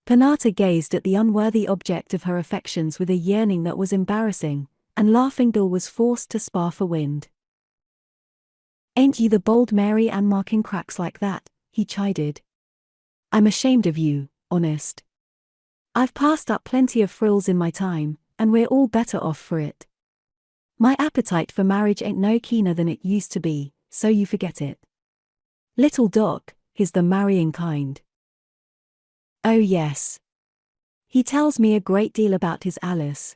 Penata gazed at the unworthy object of her affections with a yearning that was embarrassing, and laughing Bill was forced to spar for wind. "Ain't you the bold Mary Ann marking cracks like that?" he chided. "I'm ashamed of you, honest. I've passed up plenty of frills in my time, and we're all better off for it. My appetite for marriage ain't no keener than it used to be, so you forget it. Little Doc, he's the marrying kind. Oh yes. He tells me a great deal about his Alice.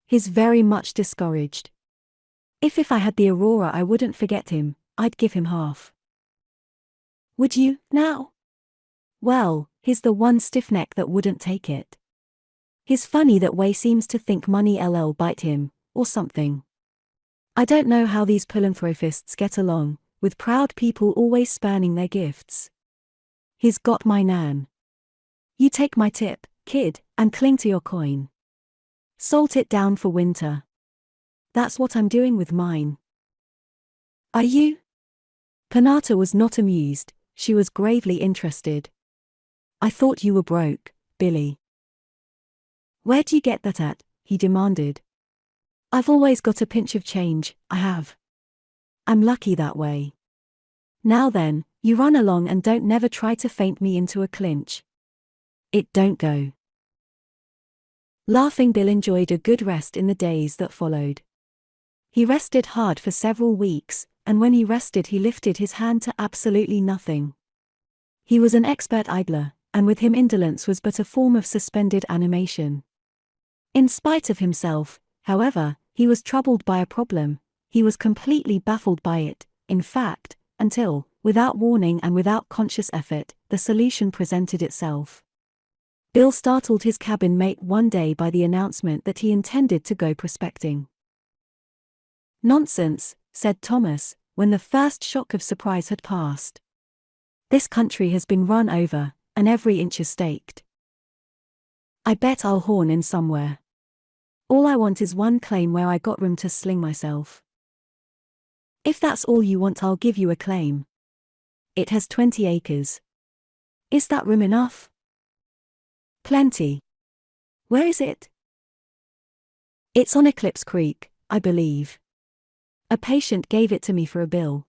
He's very much discouraged. If I had the Aurora I wouldn't forget him, I'd give him half." "Would you, now?" "Well, he's the one stiff-neck that wouldn't take it. He's funny that way, seems to think money bite him, or something. I don't know how these philanthropists get along, with proud people always spurning their gifts. He's got my nan. You take my tip, kid, and cling to your coin. Salt it down for winter. That's what I'm doing with mine." "Are you?" Penata was not amused, she was gravely interested. "I thought you were broke, Billy." "Where'd you get that at?" he demanded. "I've always got a pinch of change, I have. I'm lucky that way. Now then, you run along and don't never try to feint me into a clinch. It don't go." Laughing Bill enjoyed a good rest in the days that followed. He rested hard for several weeks, and when he rested he lifted his hand to absolutely nothing. He was an expert idler, and with him indolence was but a form of suspended animation. In spite of himself, however, he was troubled by a problem. He was completely baffled by it, in fact, until, without warning and without conscious effort, the solution presented itself. Bill startled his cabin mate one day by the announcement that he intended to go prospecting. "Nonsense," said Thomas, when the first shock of surprise had passed. "This country has been run over, and every inch is staked. I bet I'll horn in somewhere. All I want is one claim where I got room to sling myself." "If that's all you want, I'll give you a claim. It has 20 acres. Is that room enough?" "Plenty." "Where is it?" "It's on Eclipse Creek, I believe. A patient gave it to me for a bill.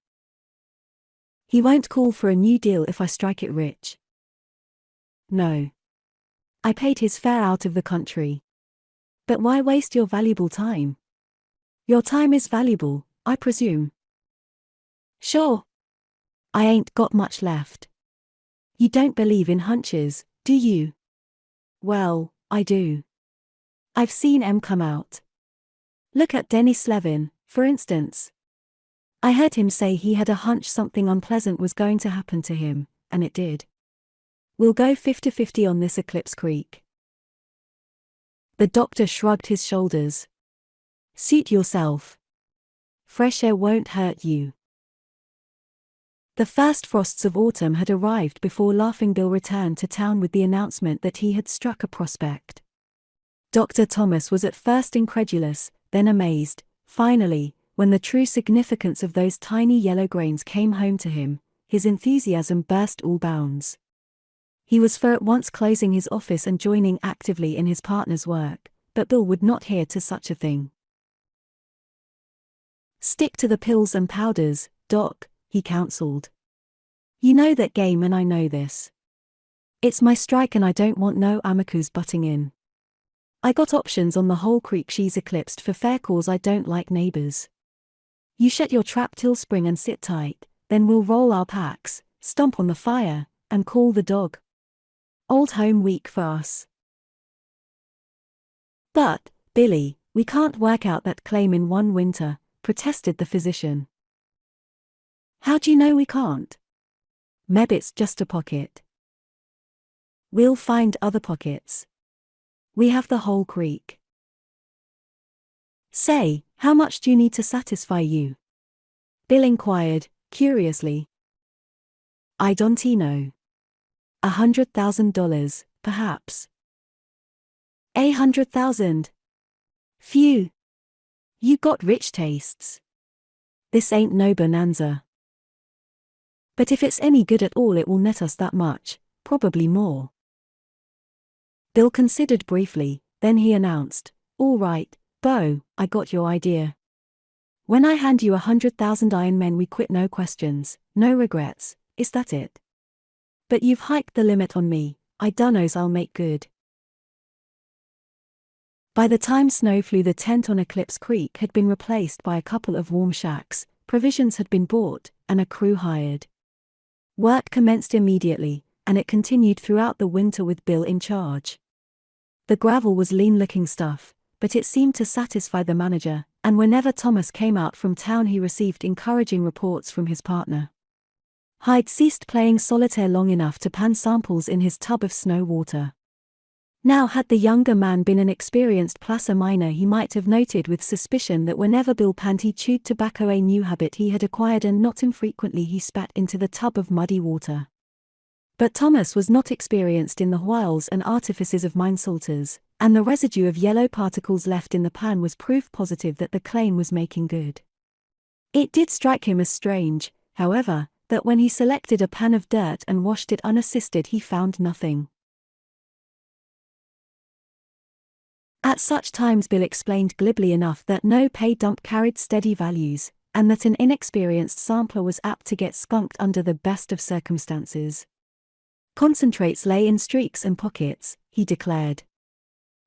He won't call for a new deal if I strike it rich." "No. I paid his fare out of the country. But why waste your valuable time? Your time is valuable, I presume." "Sure. I ain't got much left." "You don't believe in hunches, do you?" "Well, I do. I've seen 'em come out. Look at Denny Slevin, for instance. I heard him say he had a hunch something unpleasant was going to happen to him, and it did. We'll go 50-50 on this Eclipse Creek. The doctor shrugged his shoulders. Suit yourself. Fresh air won't hurt you. The first frosts of autumn had arrived before Laughing Bill returned to town with the announcement that he had struck a prospect. Dr. Thomas was at first incredulous, then amazed. Finally, when the true significance of those tiny yellow grains came home to him, his enthusiasm burst all bounds. He was for at once closing his office and joining actively in his partner's work, but Bill would not hear to such a thing. "Stick to the pills and powders, Doc," he counseled. "You know that game and I know this. It's my strike and I don't want no amicus butting in. I got options on the whole creek she's eclipsed for fair cause I don't like neighbors. You shet your trap till spring and sit tight, then we'll roll our packs, stomp on the fire, and call the dog. Old home week for us." "But, Billy, we can't work out that claim in one winter," protested the physician. "How do you know we can't? Meb it's just a pocket. We'll find other pockets. We have the whole creek." "Say, how much do you need to satisfy you?" Bill inquired, curiously. "I don't know. $100,000, perhaps." $100,000? Phew. You got rich tastes. This ain't no bonanza. But if it's any good at all it will net us that much, probably more. Bill considered briefly, then he announced, "All right, Bo, I got your idea. When I hand you 100,000 Iron Men we quit, no questions, no regrets, is that it? But you've hiked the limit on me, I dunno's I'll make good." By the time snow flew, the tent on Eclipse Creek had been replaced by a couple of warm shacks, provisions had been bought, and a crew hired. Work commenced immediately, and it continued throughout the winter with Bill in charge. The gravel was lean-looking stuff, but it seemed to satisfy the manager, and whenever Thomas came out from town he received encouraging reports from his partner. Hyde ceased playing solitaire long enough to pan samples in his tub of snow water. Now had the younger man been an experienced placer miner he might have noted with suspicion that whenever Bill panned he chewed tobacco, a new habit he had acquired, and not infrequently he spat into the tub of muddy water. But Thomas was not experienced in the wiles and artifices of mine salters, and the residue of yellow particles left in the pan was proof positive that the claim was making good. It did strike him as strange, however, that when he selected a pan of dirt and washed it unassisted he found nothing. At such times Bill explained glibly enough that no pay dump carried steady values, and that an inexperienced sampler was apt to get skunked under the best of circumstances. Concentrates lay in streaks and pockets, he declared.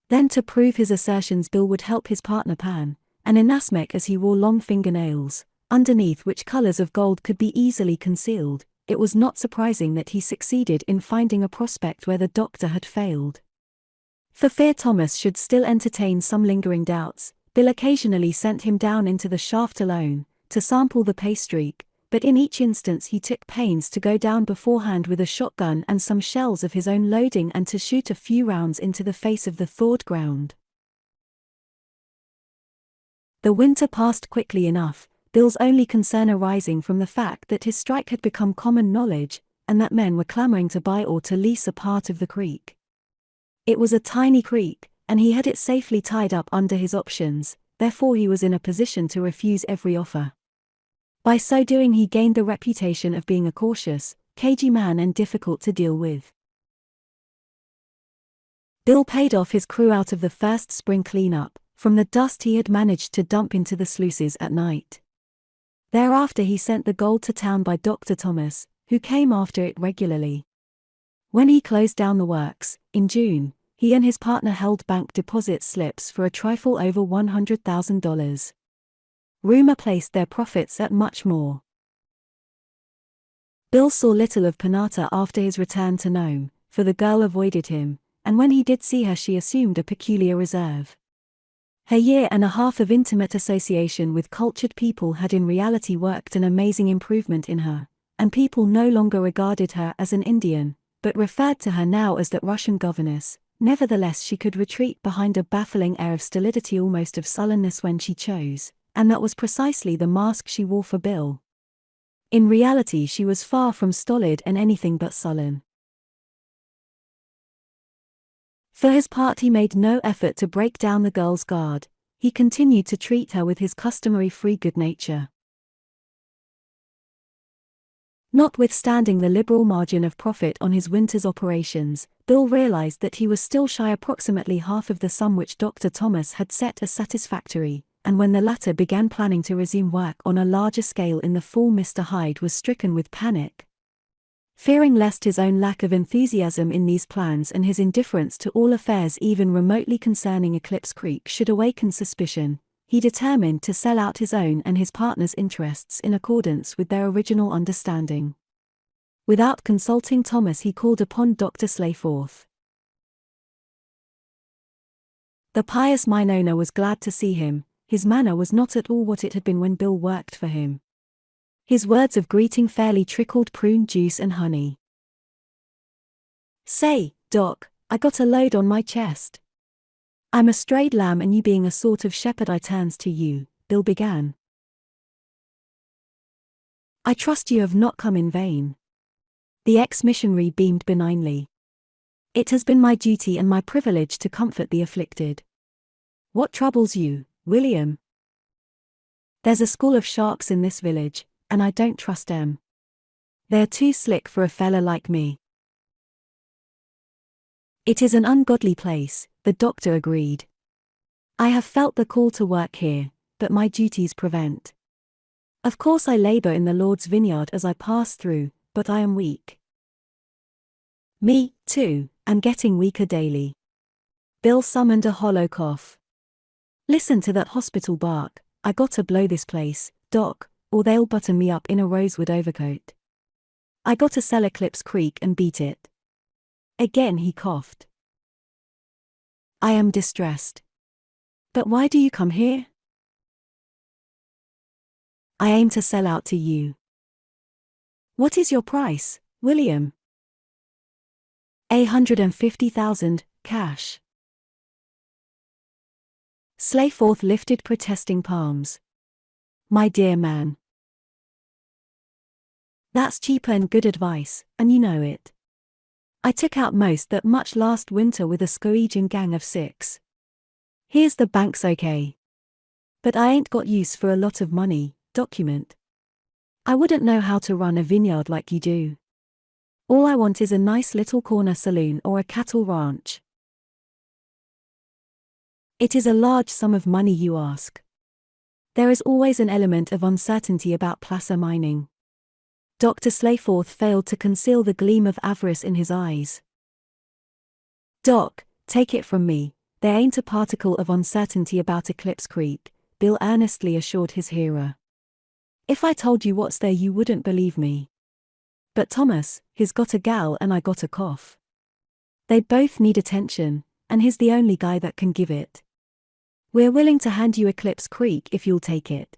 Then to prove his assertions Bill would help his partner pan, an enasmec as he wore long fingernails, underneath which colors of gold could be easily concealed. It was not surprising that he succeeded in finding a prospect where the doctor had failed. For fear Thomas should still entertain some lingering doubts, Bill occasionally sent him down into the shaft alone, to sample the pay streak, but in each instance he took pains to go down beforehand with a shotgun and some shells of his own loading and to shoot a few rounds into the face of the thawed ground. The winter passed quickly enough, Bill's only concern arising from the fact that his strike had become common knowledge, and that men were clamoring to buy or to lease a part of the creek. It was a tiny creek, and he had it safely tied up under his options, therefore he was in a position to refuse every offer. By so doing he gained the reputation of being a cautious, cagey man and difficult to deal with. Bill paid off his crew out of the first spring cleanup, from the dust he had managed to dump into the sluices at night. Thereafter he sent the gold to town by Dr. Thomas, who came after it regularly. When he closed down the works, in June, he and his partner held bank deposit slips for a trifle over $100,000. Rumor placed their profits at much more. Bill saw little of Panata after his return to Nome, for the girl avoided him, and when he did see her she assumed a peculiar reserve. Her year and a half of intimate association with cultured people had in reality worked an amazing improvement in her, and people no longer regarded her as an Indian, but referred to her now as that Russian governess. Nevertheless, she could retreat behind a baffling air of stolidity, almost of sullenness when she chose, and that was precisely the mask she wore for Bill. In reality, she was far from stolid and anything but sullen. For his part, he made no effort to break down the girl's guard. He continued to treat her with his customary free good nature. Notwithstanding the liberal margin of profit on his winter's operations, Bill realized that he was still shy approximately half of the sum which Dr. Thomas had set as satisfactory, and when the latter began planning to resume work on a larger scale in the fall, Mr. Hyde was stricken with panic. Fearing lest his own lack of enthusiasm in these plans and his indifference to all affairs even remotely concerning Eclipse Creek should awaken suspicion, he determined to sell out his own and his partner's interests in accordance with their original understanding. Without consulting Thomas, he called upon Dr. Slayforth. The pious mine owner was glad to see him. His manner was not at all what it had been when Bill worked for him. His words of greeting fairly trickled prune juice and honey. "Say, Doc, I got a load on my chest. I'm a strayed lamb, and you being a sort of shepherd, I turns to you," Bill began. "I trust you have not come in vain." The ex-missionary beamed benignly. "It has been my duty and my privilege to comfort the afflicted. What troubles you, William?" "There's a school of sharks in this village, and I don't trust 'em. They're too slick for a fella like me." "It is an ungodly place," the doctor agreed. "I have felt the call to work here, but my duties prevent. Of course I labor in the Lord's vineyard as I pass through, but I am weak." "Me, too, am getting weaker daily." Bill summoned a hollow cough. "Listen to that hospital bark. I gotta blow this place, Doc, or they'll button me up in a rosewood overcoat. I gotta sell Eclipse Creek and beat it." Again he coughed. "I am distressed. But why do you come here?" "I aim to sell out to you." "What is your price, William?" $150,000, cash." Slayforth lifted protesting palms. "My dear man. That's cheaper and good advice, and you know it. I took out most that much last winter with a Scoegian gang of 6. Here's the bank's okay. But I ain't got use for a lot of money, document. I wouldn't know how to run a vineyard like you do. All I want is a nice little corner saloon or a cattle ranch." "It is a large sum of money you ask. There is always an element of uncertainty about placer mining." Dr. Slayforth failed to conceal the gleam of avarice in his eyes. "Doc, take it from me, there ain't a particle of uncertainty about Eclipse Creek," Bill earnestly assured his hearer. "If I told you what's there, you wouldn't believe me. But Thomas, he's got a gal and I got a cough. They both need attention, and he's the only guy that can give it. We're willing to hand you Eclipse Creek if you'll take it."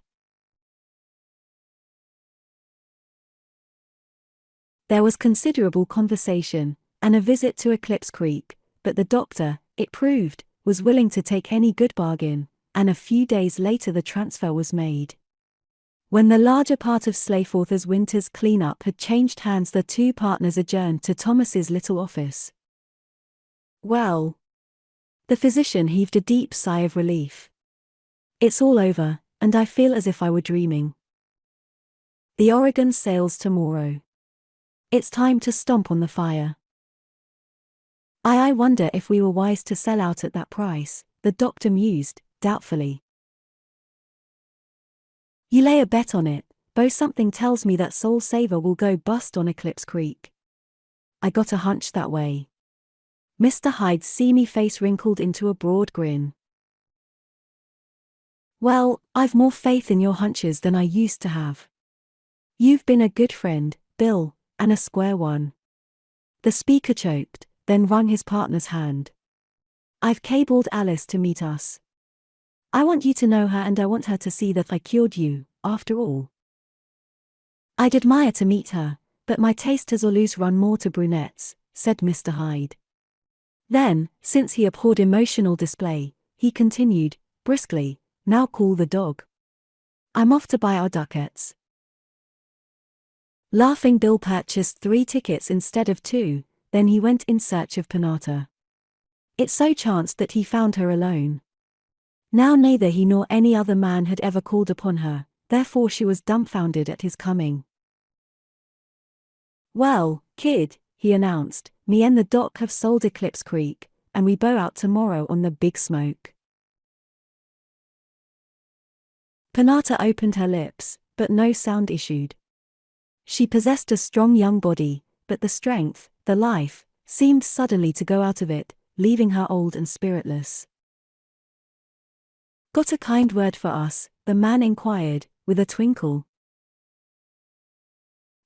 There was considerable conversation, and a visit to Eclipse Creek, but the doctor, it proved, was willing to take any good bargain, and a few days later the transfer was made. When the larger part of Slayforth's winter's clean-up had changed hands, the two partners adjourned to Thomas's little office. "Well," the physician heaved a deep sigh of relief. "It's all over, and I feel as if I were dreaming. The Oregon sails tomorrow. It's time to stomp on the fire." I wonder if we were wise to sell out at that price," the doctor mused, doubtfully. "You lay a bet on it, though something tells me that Soul Saver will go bust on Eclipse Creek. I got a hunch that way." Mr. Hyde's seamy face wrinkled into a broad grin. "Well, I've more faith in your hunches than I used to have. You've been a good friend, Bill, and a square one." The speaker choked, then wrung his partner's hand. "I've cabled Alice to meet us. I want you to know her, and I want her to see that I cured you, after all. I'd admire to meet her, but my taste has always run more to brunettes, said Mr. Hyde. Then, since he abhorred emotional display, he continued, briskly, now call the dog. I'm off to buy our ducats. Laughing Bill purchased 3 tickets instead of 2, then he went in search of Penata. It so chanced that he found her alone. Now neither he nor any other man had ever called upon her, therefore she was dumbfounded at his coming. Well, kid, he announced, me and the doc have sold Eclipse Creek, and we bow out tomorrow on the Big Smoke. Penata opened her lips, but no sound issued. She possessed a strong young body, but the strength, the life, seemed suddenly to go out of it, leaving her old and spiritless. Got a kind word for us? The man inquired, with a twinkle.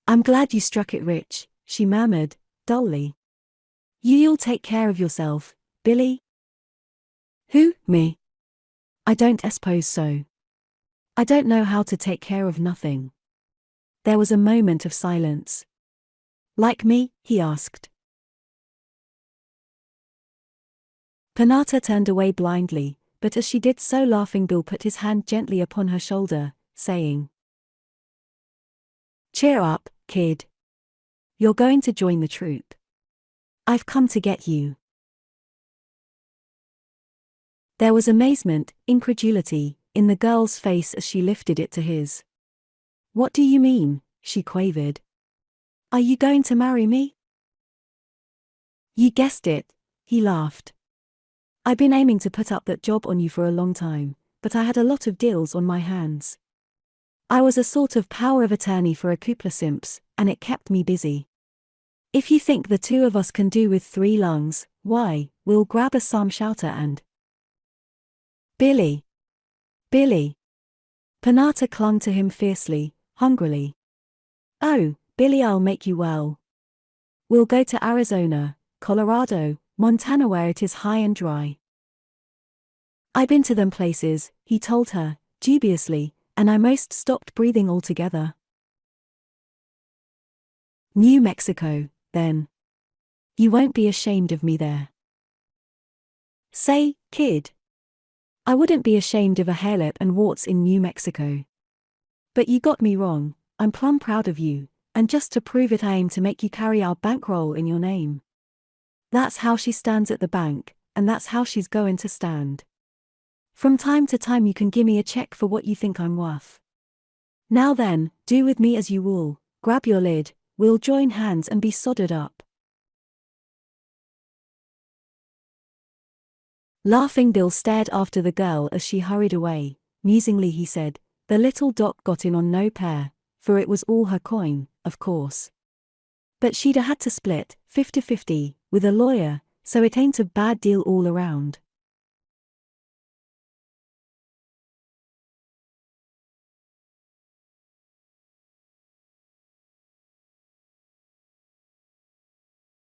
I'm glad you struck it rich, she murmured, dully. You'll take care of yourself, Billy? Who, me? I don't suppose so. I don't know how to take care of nothing. There was a moment of silence. Like me? He asked. Penata turned away blindly, but as she did so Laughing Bill put his hand gently upon her shoulder, saying, Cheer up, kid. You're going to join the troupe. I've come to get you. There was amazement, incredulity, in the girl's face as she lifted it to his. What do you mean? She quavered. Are you going to marry me? You guessed it, he laughed. I've been aiming to put up that job on you for a long time, but I had a lot of deals on my hands. I was a sort of power of attorney for a couple of simps, and it kept me busy. If you think the 2 of us can do with 3 lungs, why, we'll grab a psalm shouter and... Billy! Billy! Penata clung to him fiercely, hungrily. Oh, Billy, I'll make you well. We'll go to Arizona, Colorado, Montana where it is high and dry. I've been to them places, he told her, dubiously, and I most stopped breathing altogether. New Mexico, then. You won't be ashamed of me there. Say, kid. I wouldn't be ashamed of a hairlip and warts in New Mexico. But you got me wrong, I'm plumb proud of you, and just to prove it I aim to make you carry our bankroll in your name. That's how she stands at the bank, and that's how she's going to stand. From time to time you can gimme a check for what you think I'm worth. Now then, do with me as you will, grab your lid, we'll join hands and be sodded up. Laughing Bill stared after the girl as she hurried away. Musingly he said, the little doc got in on no pair, for it was all her coin, of course. But she'd a had to split, 50-50, with a lawyer, so it ain't a bad deal all around.